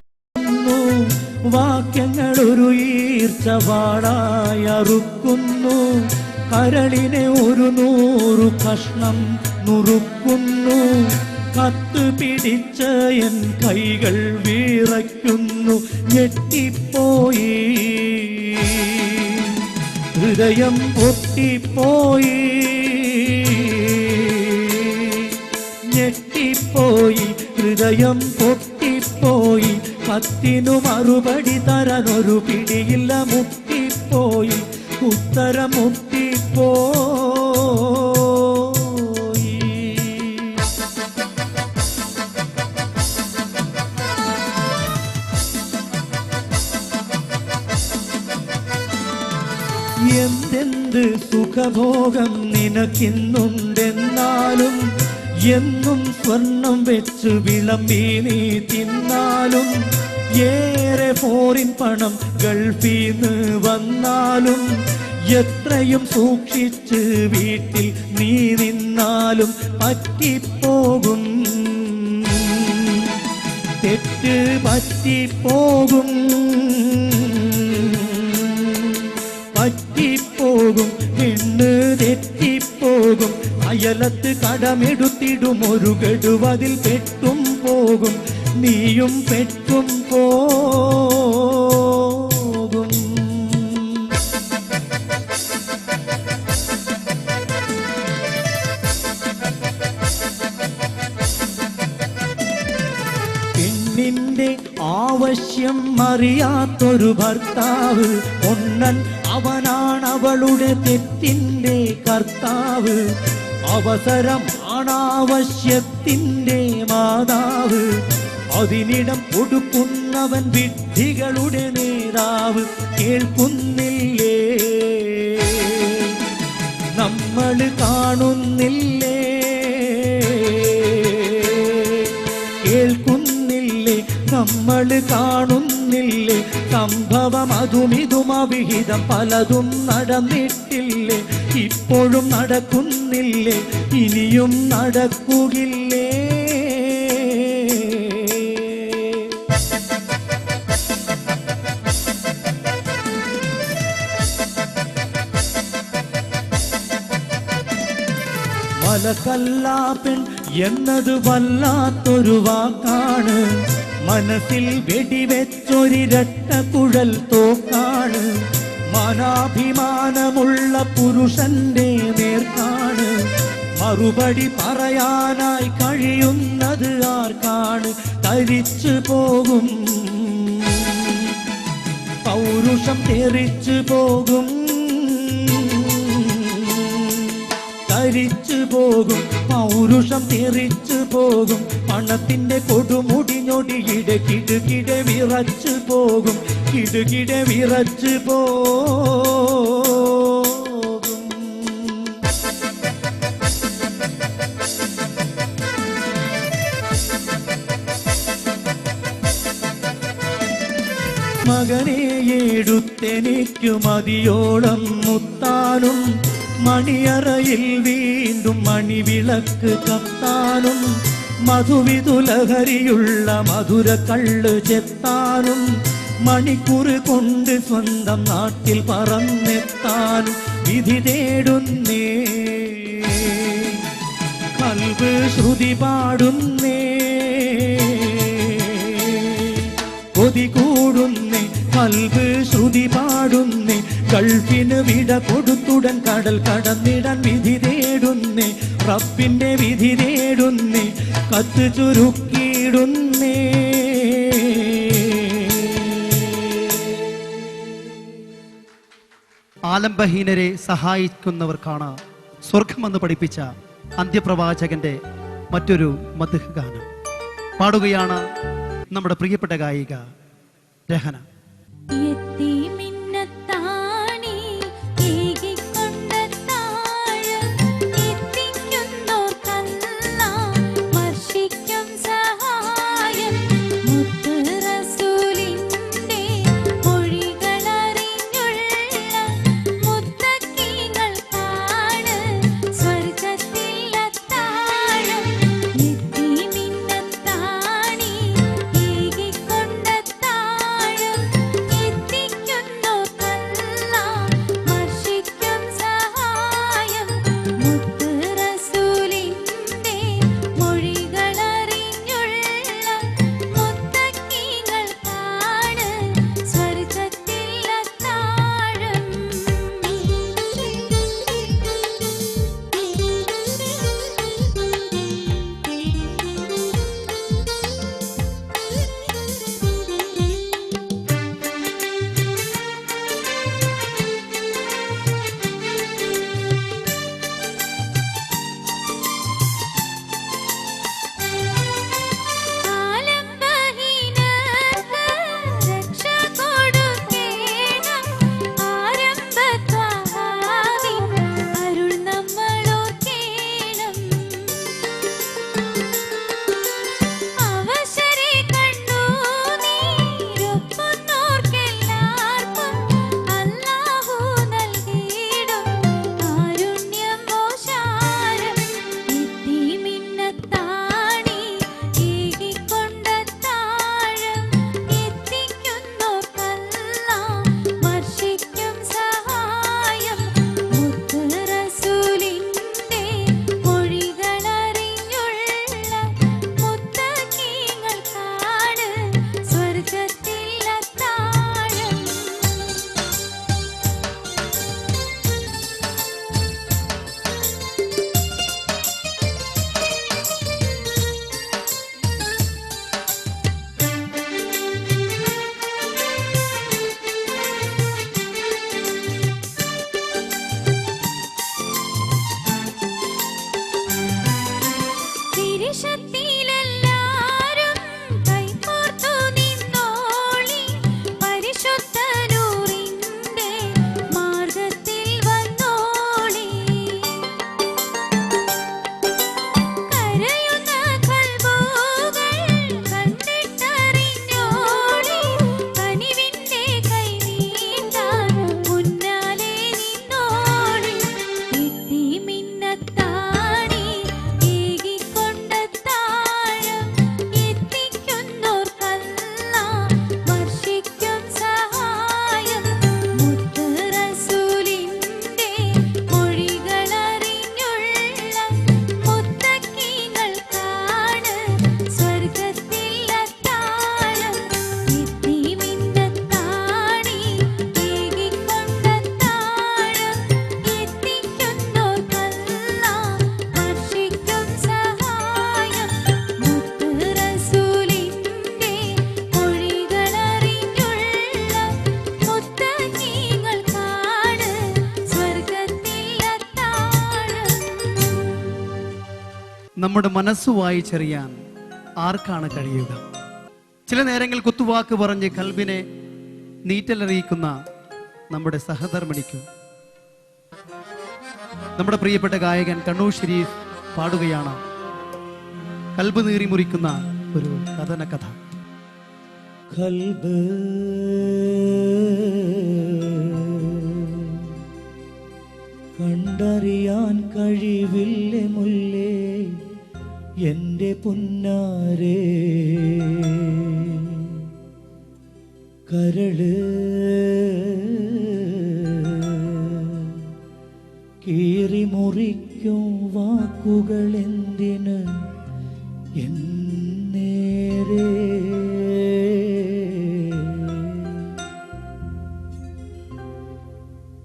വാക്യങ്ങൾ ഒരു ഈർച്ചവാളായി അറുക്കുന്നു. കരളിനെ ഒരു 100 കഷ്ണം നുറുക്കുന്നു. കത്ത് പിടിച്ച എൻ കൈകൾ വിറയ്ക്കുന്നു. ഞെട്ടിപ്പോയി, ഹൃദയം പൊട്ടിപ്പോയി. ഞെട്ടിപ്പോയി, ഹൃദയം പൊട്ടിപ്പോയി. കത്തിനു മറുപടി തരാനൊരു പിടിയില്ല. മുട്ടിപ്പോയി, ഉത്തരം മുട്ടിപ്പോയി. എന്തെന്ത് സുഖഭോഗം നിനക്കിന്നുണ്ടെന്നാലും, എന്നും സ്വർണം വെച്ച് വിളമ്പി നീ തിന്നാലും, ഏറെ ഫോറിൻ പണം ഗൾഫീന്ന് വന്നാലും, എത്രയും സൂക്ഷിച്ച് വീട്ടിൽ നീ നിന്നാലും പറ്റിപ്പോകും, തെറ്റ് പറ്റിപ്പോകും, പറ്റിപ്പോകും, പെണ്ണ് തെറ്റിപ്പോകും. അയലത്ത് കടമെടുത്തിടും ഒരു ഗഡുവതിൽ പെട്ടും പോകും, നീയും പെട്ടും പോകും. പെണ്ണിന്റെ ആവശ്യം അറിയാത്തൊരു ഭർത്താവ്, പൊണ്ണൻ അവനാണവളുടെ തെറ്റിന്റെ കർത്താവ്. അവസരമാണാവശ്യത്തിൻ്റെ മാതാവ്, അതിനിടം കൊടുക്കുന്നവൻ വിഡ്ഢികളുടെ നേതാവ്. കേൾക്കുന്നില്ലേ, നമ്മൾ കാണുന്നില്ലേ, കേൾക്കുന്നില്ലേ, നമ്മൾ കാണുന്നില്ലേ. സംഭവം അതുമിതും അവിഹിതം പലതും നടന്നിട്ടില്ലേ, ഇപ്പോഴും നടക്കുന്നില്ലേ, ഇനിയും നടക്കുകില്ലേ. മലക്കല്ലാപ്പെൺ എന്നത് വല്ലാത്തൊരു വാക്കാണ്, മനസ്സിൽ വെടിവെച്ചൊരിരട്ട കുഴൽ തോക്കാണ്. മാനാഭിമാനമുള്ള പുരുഷന്റെ നേർക്കാണ്, മറുപടി പറയാനായി കഴിയുന്നത് ആർക്കാണ്. തരിച്ചു പോകും, പൗരുഷം തെറിച്ചു പോകും, തരിച്ചു പോകും, പൗരുഷം തെറിച്ചു പോകും. പണത്തിന്റെ കൊടുമുടിഞ്ഞൊടിയിടെ കിടുകിടെ വിറച്ചു പോകും, കിടുകിടെ വിറച്ചു പോകും. മകനെ എടുത്തെനിക്കു മതിയോളം മുത്താനും മണിയറയിൽ വീണ്ടും മണിവിളക്ക് കത്താനും മധുവിതുലഹരിയുള്ള മധുര കള്ള് ചെത്താനും മണിക്കൂറ് കൊണ്ട് സ്വന്തം നാട്ടിൽ പറന്നെത്താനും വിധി തേടുന്നേ കൽബ് ശ്രുതി പാടുന്നേ കൊതി കൂടുന്നേ കൽബ് ശ്രുതി പാടുന്നേ ഗൾഫിന് വിട കൊടുത്തുടൻ കടൽ കടന്നിടാൻ വിധി തേടുന്നേ റബ്ബിന്റെ വിധി തേടുന്നേ കത്ത് ചുരുക്കിയിടുന്നേ ആലംബഹീനരെ സഹായിക്കുന്നവർക്കാണ് സ്വർഗമെന്ന് പഠിപ്പിച്ച അന്ത്യപ്രവാചകന്റെ മറ്റൊരു മദ്ഹ് ഗാനം പാടുകയാണ് നമ്മുടെ പ്രിയപ്പെട്ട ഗായിക രഹന. നമ്മുടെ മനസ്സ് വായിച്ചറിയാൻ ആർക്കാണ് കഴിയുക? ചില നേരങ്ങൾ കുത്തുവാക്ക് പറഞ്ഞ് കൽബിനെ നീറ്റലറിയിക്കുന്ന നമ്മുടെ സഹധർമ്മിണിക്കും നമ്മുടെ പ്രിയപ്പെട്ട ഗായകൻ കണ്ണൂർ ഷരീഫ് പാടുകയാണ് കൽബ് നീറി മുറിക്കുന്ന ഒരു കഥന കഥ. കൽബ് കണ്ടറിയാൻ കഴിവില്ല മുല്ലേ എൻ്റെ പുന്നാരേ കരള് കീറി മുറിക്കും വാക്കുകൾ എന്തിന് എന്നേരേ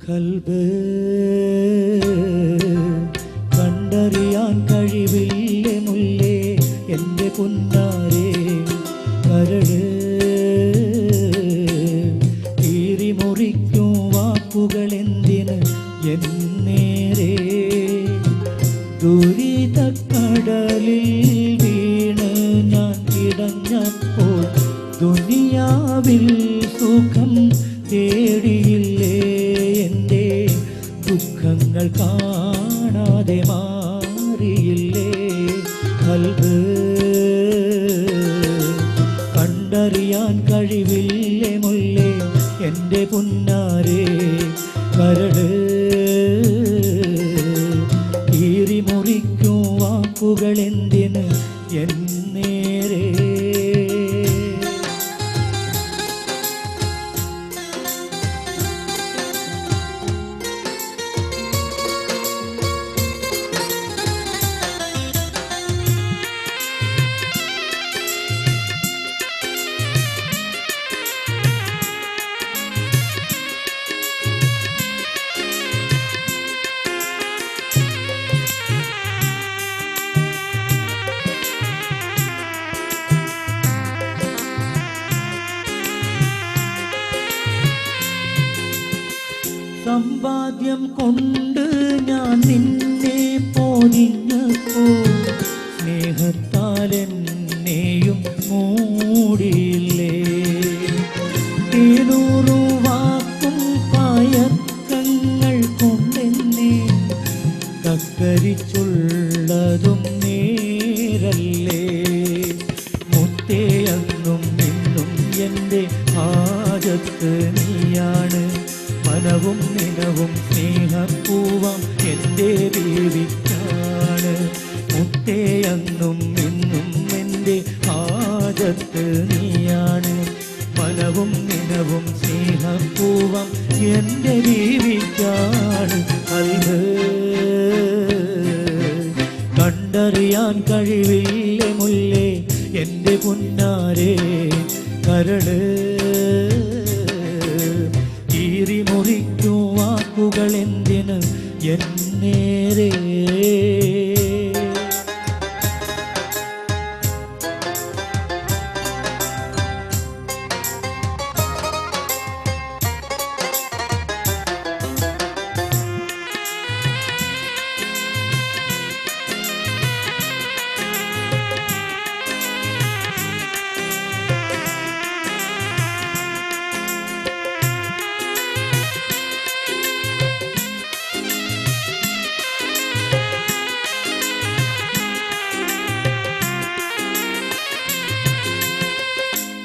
കൽബ് കണ്ടറിയാൻ കഴിവില്ല മുല്ലേ എൻ്റെ പുന്നാരേ കരള് കീറി മുറിക്കും വാക്കുകൾ എന്തിന് എന്നേരേ ദുരിതക്കടലിൽ വീണ് ഞാൻ കിടഞ്ഞപ്പോൾ ദുനിയാവിൽ സുഖം തേടിയില്ലേ എൻ്റെ ദുഃഖങ്ങൾ കാണാതെ മാറിയില്ലേ കൽബ് കണ്ടറിയാൻ കഴിവില്ല മുല്ലേ എൻ്റെ പുന്നാരേ കരട് കീറി മുറിക്കും വാക്കുകൾ എന്തിന് എന്നേരേ സമ്പാദ്യം കൊണ്ട് ഞാൻ നിന്നെ പൊതിഞ്ഞപ്പോൾ സ്നേഹത്താൽ എന്നെയും മൂടിയില്ലേ തേനൂറു വാക്കും പയക്കങ്ങൾ കൊണ്ടെന്നെ കക്കരിച്ചുള്ളതും നേരല്ലേ മുത്തേ അന്നും ഇന്നും എൻ്റെ ഹാജത്ത് നീയാണ് മനവും നിനവും സ്നേഹപ്പൂവം എൻ്റെ ബീവിക്കാണ് മുത്തേ അന്നും ഇന്നും എൻ്റെ ഹാജത്ത് നീയാണ് മനവും നിനവും സ്നേഹപ്പൂവം എൻ്റെ ബീവിക്കാണ് കൽബ് കണ്ടറിയാൻ കഴിവില്ല മുല്ലേ എൻ്റെ പുന്നാരേ കരള് കീറി മുറിക്കും വാക്കുകൾ എന്തിന് എന്നേരേ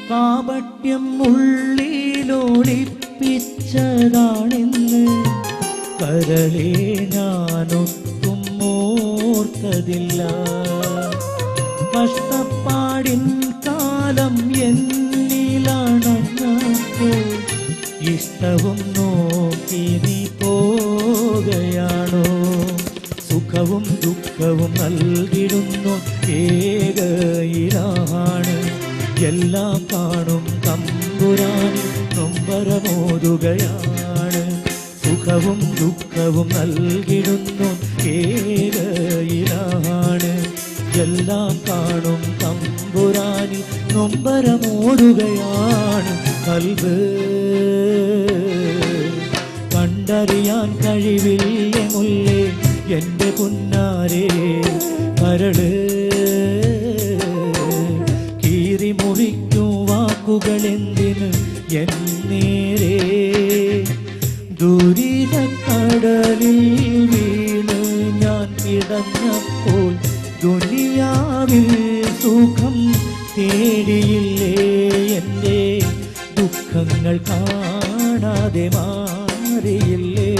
കാപട്യം ഉള്ളിലൊളിപ്പിച്ചതാണെന്ന് കരളെ ഞാനൊട്ടും ഓർത്തതില്ല കഷ്ടപ്പാടിൻ കാലം എന്നിലാണപ്പോൾ ഇഷ്ടവും നോക്കി നീ പോകയാണോ സുഖവും ദുഃഖവും നൽകിടുന്നു ഏകയിലാണ് എല്ലാം കാണും തമ്പുരാനിൽ നൊമ്പരമോതുകയാണ് സുഖവും ദുഃഖവും നൽകിടുന്നു ഏകയിലാണ് എല്ലാം കാണും തമ്പുരാനിൽ നൊമ്പരമോതുകയാണ് കൽബ് കണ്ടറിയാൻ കഴിവില്ല മുല്ലേ എൻ്റെ പുന്നാരേ കരള് കീറി മുറിക്കും വാക്കുകൾ എന്തിന് എന്നേരേ ദുരിതക്കടലിൽ വീണ് ഞാൻ കിടന്നപ്പോൾ ദുനിയാവിൽ സുഖം തേടിയില്ലേ എൻ്റെ ദുഃഖങ്ങൾ കാണാതെ മാറിയില്ലേ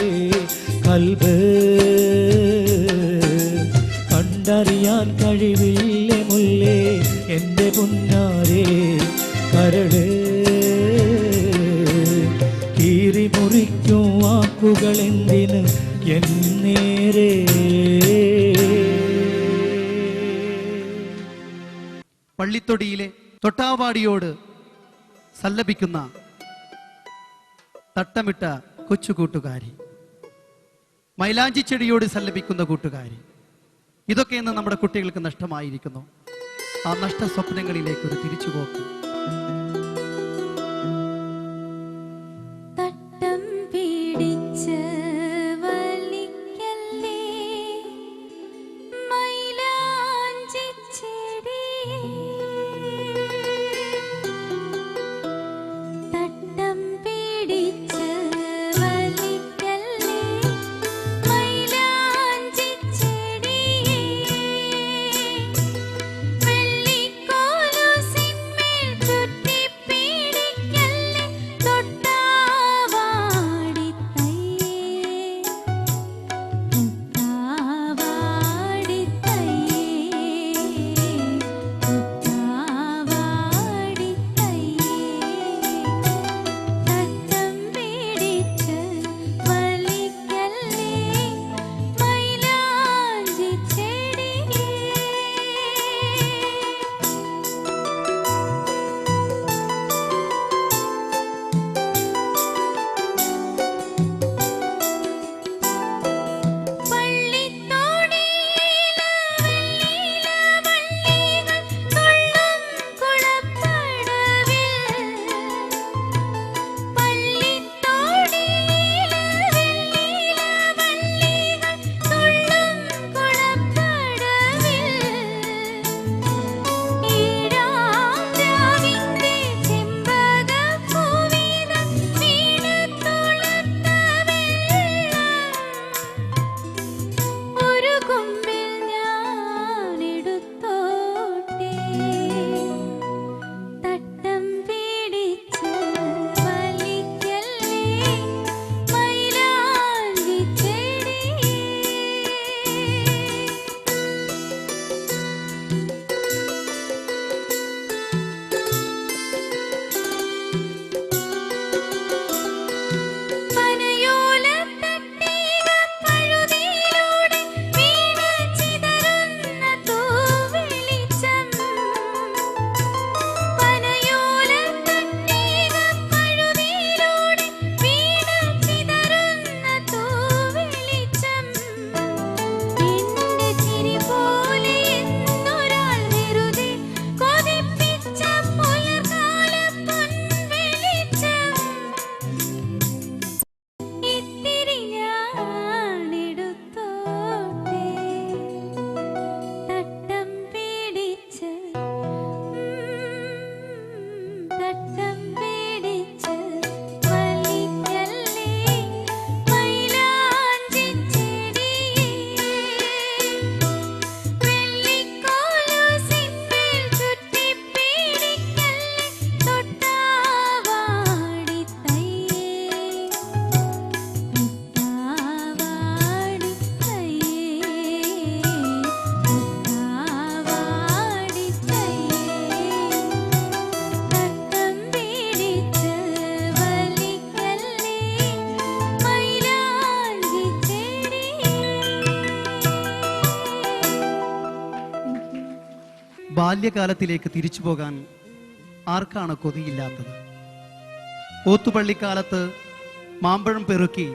കൽബ് കണ്ടറിയാൻ കഴിവില്ലേ മുല്ലേ എൻ്റെ പുന്നാരേ കരള് കീറി മുറിക്കും വാക്കുകൾ എന്തിന് എന്നേരേ. പള്ളിത്തൊടിയിലെ തൊട്ടാവാടിയോട് സല്ലപിക്കുന്ന തട്ടമിട്ട കൊച്ചു കൂട്ടുകാരി, മൈലാഞ്ചി ചെടിയോട് സല്ലപിക്കുന്ന കൂട്ടുകാരി, ഇതൊക്കെ ഇന്ന് നമ്മുടെ കുട്ടികൾക്ക് നഷ്ടമായിരിക്കുന്നു. ആ നഷ്ട സ്വപ്നങ്ങളിലേക്ക് ഒരു തിരിച്ചുപോക്ക്. തട്ടം പിടിച്ച് വലിക്കല്ലേ മൈലാഞ്ചിച്ചെടി, തട്ടം പിടിച്ച് വലിക്കല്ലേ മൈലാഞ്ചിച്ചെടി, വെള്ളിക്കോലുസിന്മേൽ ചുറ്റിപ്പിടിക്കല്ലേ തൊട്ടാവാടി തയ്യേ, തൊട്ടാവാടി തയ്യേ, തൊട്ടാവാടി തയ്യേ, തട്ടം പിടിച്ച് വലിക്കല്ലേ മൈലാഞ്ചിച്ചെടി. പള്ളിത്തോണിയിലെ വെള്ളിയില വള്ളികൾ തുള്ളും കുളപ്പടവിൽ, പള്ളിത്തോണിയിലെ വെള്ളിയില വള്ളികൾ തുള്ളും കുളപ്പടവിൽ, ഈഴാം രാവിന്റെ ചെമ്പകപ്പൂവിതൾ വീണത്തുളുത്ത വെള്ളം ഒരു കൊമ്പിൽ ഞാൻ എടുത്തോട്ടെ, തട്ടം പിടിച്ച് വലിക്കല്ലേ മൈലാഞ്ചിച്ചെടി. പനയോലത്തട്ടിക പഴുതിയിലൂടെ വീണ് ചിതറുന്ന തൂവെളിച്ചം, പനയോലത്തട്ടിക പഴുതിയിലൂടെ വീണ് ചിതറുന്ന തൂവെളിച്ചം, എന്റെ ചിരി പോലെ എന്നൊരാൾ വെറുതെ കൊതിപ്പിച്ച പുലർകാല പൊൻവെളിച്ചം, ഇത്തിരി ഞാൻ എടുത്തോട്ടെ, തട്ടം പിടിച്ച് തട്ടം പിടിച്ച് വലിക്കല്ലേ മൈലാഞ്ചിച്ചെടി, വെള്ളിക്കോലുസിന്മേൽ ചുറ്റിപ്പിടിക്കല്ലേ തൊട്ടാവാടി തയ്യേ, തൊട്ടാവാടി തയ്യേ, തൊട്ടാവാടി തയ്യേ, തട്ടം പിടിച്ച് വലിക്കല്ലേ മൈലാഞ്ചിച്ചെടി. ബാല്യകാലത്തിലേക്ക് തിരിച്ചു പോകാൻ ആർക്കാണ് കൊതിയില്ലാത്തത്? ഓത്തുപള്ളിക്കാലത്ത് മാമ്പഴം പെറുക്കി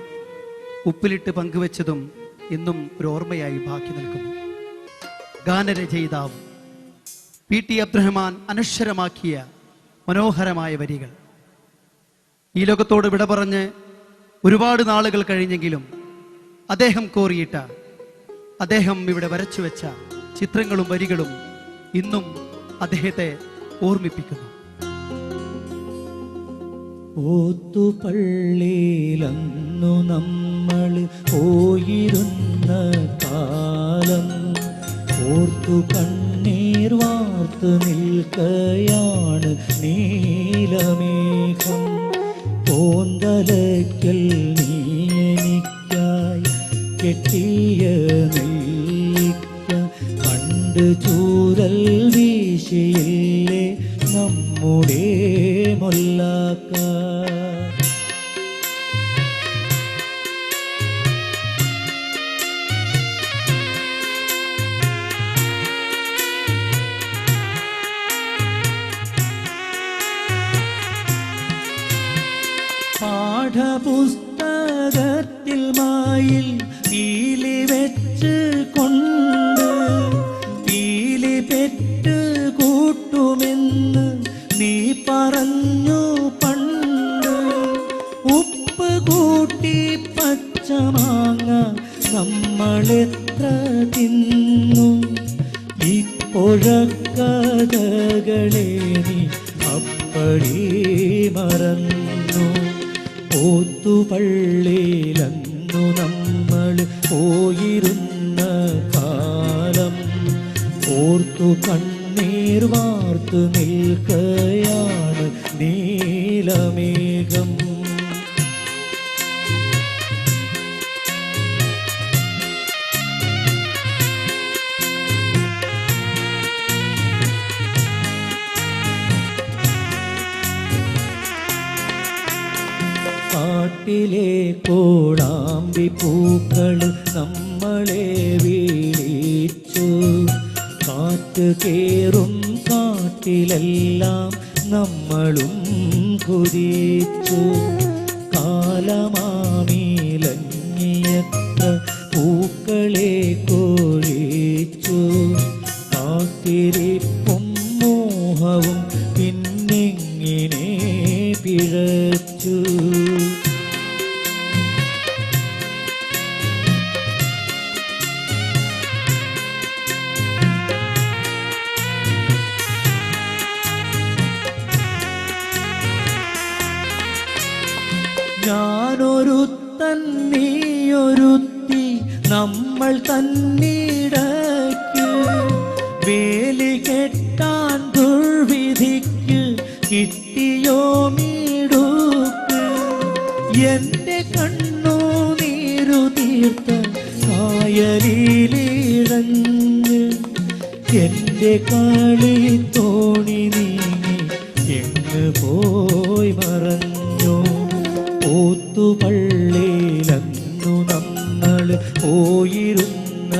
ഉപ്പിലിട്ട് പങ്കുവെച്ചതും ഇന്നും ഒരു ഓർമ്മയായി ബാക്കി നിൽക്കുന്നു. ഗാനരചയിതാവ് P.T. അബ്ദുറഹ്മാൻ അനശ്വരമാക്കിയ മനോഹരമായ വരികൾ. ഈ ലോകത്തോട് വിട പറഞ്ഞ് ഒരുപാട് നാളുകൾ കഴിഞ്ഞെങ്കിലും അദ്ദേഹം കോറിയിട്ട, അദ്ദേഹം ഇവിടെ വരച്ചു വെച്ച ചിത്രങ്ങളും വരികളും ഇന്നും അദ്ദേഹത്തെ ഓർമ്മിപ്പിക്കുന്നു. ഓത്തുപള്ളിയിലന്നു നമ്മൾ പോയിരുന്ന കാലം ഓർത്തു കണ്ണീർ വാർത്തു നിൽക്കയാണ് നീലമേഘം. പൂന്തലയ്ക്കൽ നീ എനിക്കായി കെട്ടിയ നെല്ലിക്ക പണ്ട് ചൂരൽ വീശിയില്ലേ നമ്മുടെ മുല്ലാക്ക. പാഠപുസ്തകത്തിൽ മായിൽ പീലി വെച്ച് കൊണ്ട് പീലി പെറ്റ് കൂട്ടുമെന്ന് നീ പറഞ്ഞു പണ്ട്. ഉപ്പ് കൂട്ടി പച്ചമാങ്ങ നമ്മളെത്ര തിന്നു. ഇപ്പോഴക്കഥകളെ നീ അപ്പടി മറന്നു. ഓത്തുപള്ളിയിലന്നു നമ്മൾ പോയിരുന്ന കാലം ഓർത്തു കണ്ണീർ വാർത്തു നിൽക്കയാണ് നീലമേഘം. കാട്ടിലെ കോടാമ്പി പൂക്കൾ നമ്മളെ വീഴിച്ചു. കാറ്റ് കേറും കാട്ടിലെല്ലാം നമ്മളും കുതിച്ചു. കാലമാമീലങ്ങിയത്ര പൂക്കളെ കോഴിച്ചു. കാത്തിരിപ്പും മോഹവും പിന്നെങ്ങിനെ പിഴച്ചു. ഞാനൊരുത്തൻ നീയൊരുത്തി നമ്മൾ തന്നിടയ്ക്ക് വേലി കെട്ടാൻ ദുർവിധിക്ക് കിട്ടിയോ മീടുക്ക്. എന്റെ കണ്ണു നീരു തീർത്ത കായലിലിഴഞ്ഞ് എന്റെ കളി തോണി നീങ്ങി എങ്ങ് പോയി മറഞ്ഞു. ഓത്തുപള്ളിയിലന്നു നമ്മൾ പോയിരുന്ന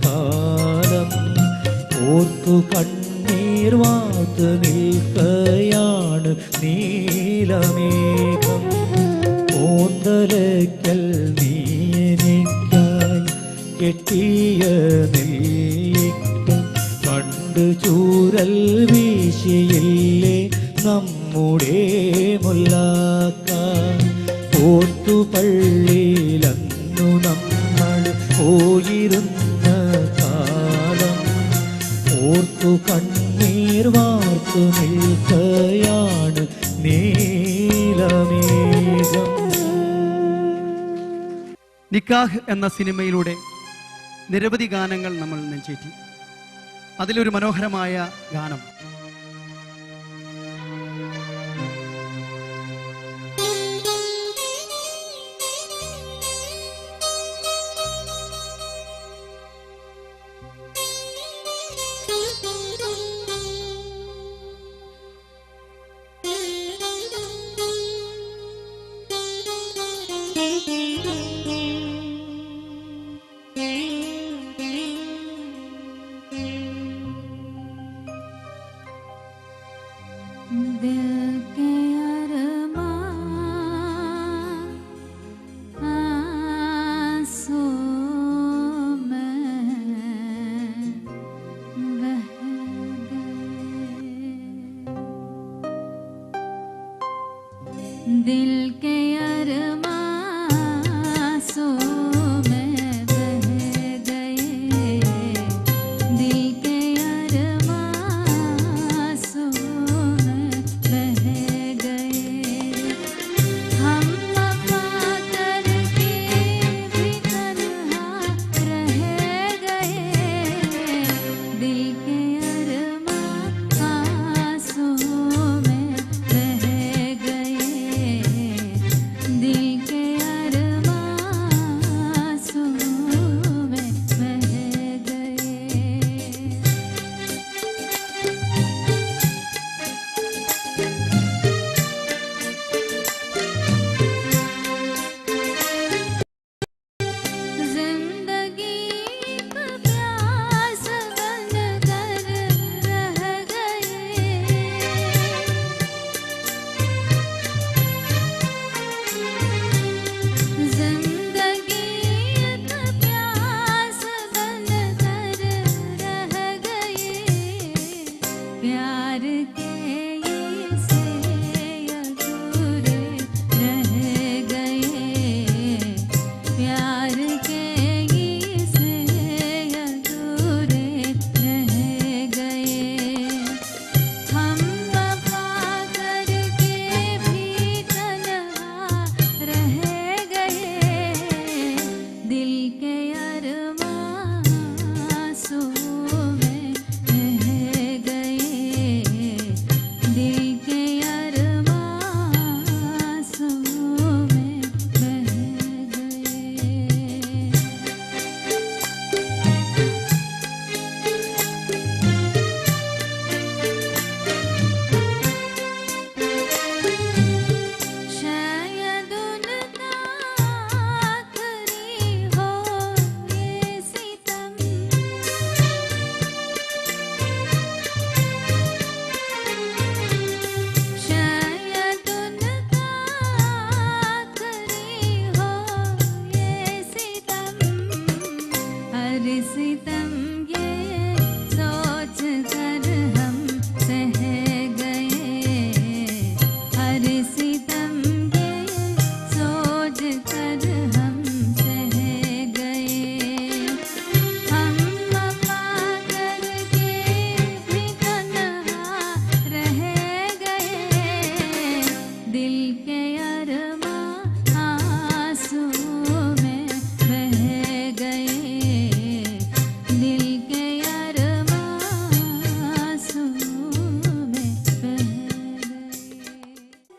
കാലം ഓർത്തു കണ്ണീർ വാർത്ത് നിൽക്കയാണ് നീലമേഘം. പൂന്തലയ്ക്കൽ നീ എനിക്കായി കെട്ടിയ നെല്ലിക്ക പണ്ട് ചൂരൽ വീശിയില്ലേ നമ്മുടെ മുല്ലാക്ക. ഓത്തുപള്ളിയിലന്നു നമ്മൾ പോയിരുന്ന കാലം ഓർത്തു കണ്ണീർ വാർത്തു നിൽക്കയാണ് നീലമേഘം. നിക്കാഹ് എന്ന സിനിമയിലൂടെ നിരവധി ഗാനങ്ങൾ നമ്മൾ നെഞ്ചേറ്റി. അതിലൊരു മനോഹരമായ ഗാനം दिल के अरमान आंसू में बह गए. दिल के अरमान आंसू में बह गए. दिल के अरमान आंसू दिल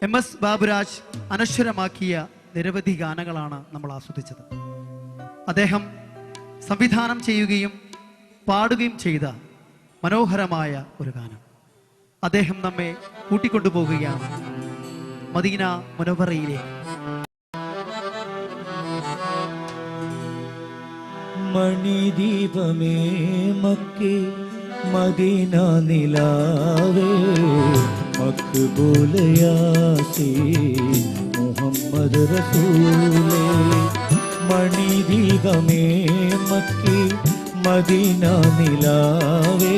MS ബാബുരാജ് അനശ്വരമാക്കിയ നിരവധി ഗാനങ്ങളാണ് നമ്മൾ ആസ്വദിച്ചത്. അദ്ദേഹം സംവിധാനം ചെയ്യുകയും പാടുകയും ചെയ്ത മനോഹരമായ ഒരു ഗാനം. അദ്ദേഹം നമ്മെ കൂട്ടിക്കൊണ്ടുപോകുകയാണ് മദീന മുനവ്വറയിലേക്ക്. മണിദീപമേ മക്കേ മദീന നിലാവേ മഖ്ബൂൽ യാസീൻ മുഹമ്മദ് റസൂലേ. മണിദീപമേ മക്കേ മദീന നിലാവേ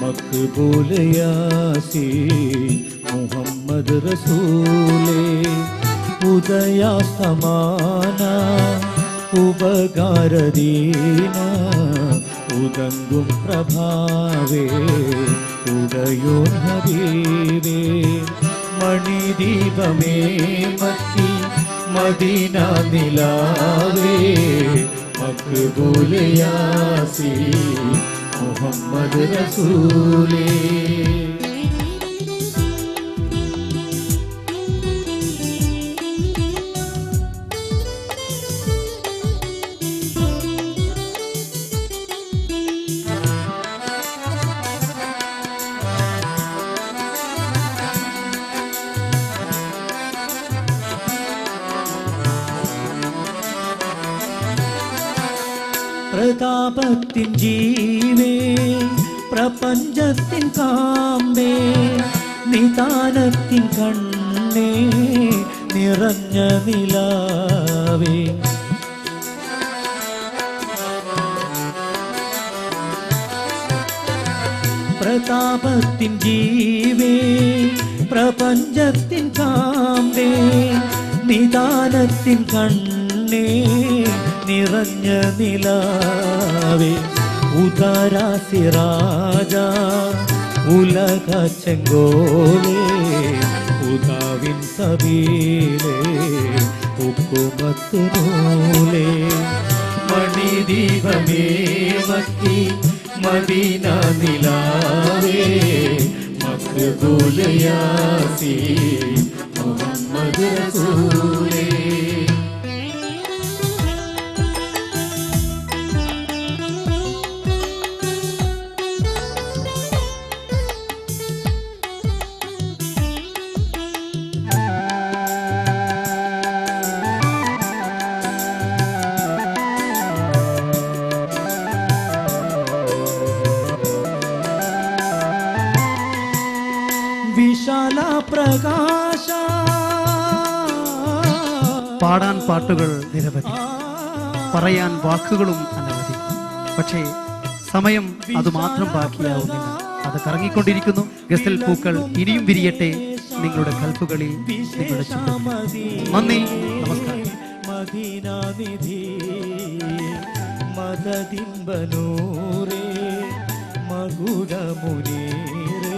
മഖ്ബൂൽ യാസീൻ മുഹമ്മദ് റസൂലേ. ഉദയാസ്തമാന ഉപകാരദീന ഉദങ്കും പ്രഭാവേ ഉദയോൻ ഹബീബേ. മണിദീപമേ മക്കി മദീന നിലാവേ മഖ്ബൂൽ യാസീൻ മുഹമ്മദ് റസൂലേ. പ്രതാപത്തിൻ ജീവേ പ്രപഞ്ചത്തിൻ കാമ്പേ നിദാനത്തിൻ കണ്ണേ നിറഞ്ഞ നിലാവേ. പ്രതാപത്തിൻ ജീവേ പ്രപഞ്ചത്തിൻ കാമ്പേ നിദാനത്തിൻ കണ്ണേ നിറഞ്ഞ നിലാവേ. ഉദാരാസിരാജ ഉലക ചെങ്കോലേ ഉദാവിൻ സബീലേ ഹുക്കുമത്ത് നൂലേ. മണിദീപമേ മക്കി മദീന നിലാവേ മഖ്ബൂൽ യാസീൻ മുഹമ്മദ് റസൂലേ. വിശാല പ്രകാശ പാടാൻ പാട്ടുകൾ നിരവധി, പറയാൻ വാക്കുകളും അനവധി. പക്ഷേ സമയം അതുമാത്രം ബാക്കിയാവുന്നില്ല. അത് കറങ്ങിക്കൊണ്ടിരിക്കുന്നു. ഗസൽ പൂക്കൾ ഇനിയും വിരിയട്ടെ നിങ്ങളുടെ കൽപ്പുകളിൽ, നിങ്ങളുടെ ചുറ്റും. നന്ദി, നമസ്കാരം. മദീന നിധി മദദിൻ ബനൂരേ മകുട മുനീരേ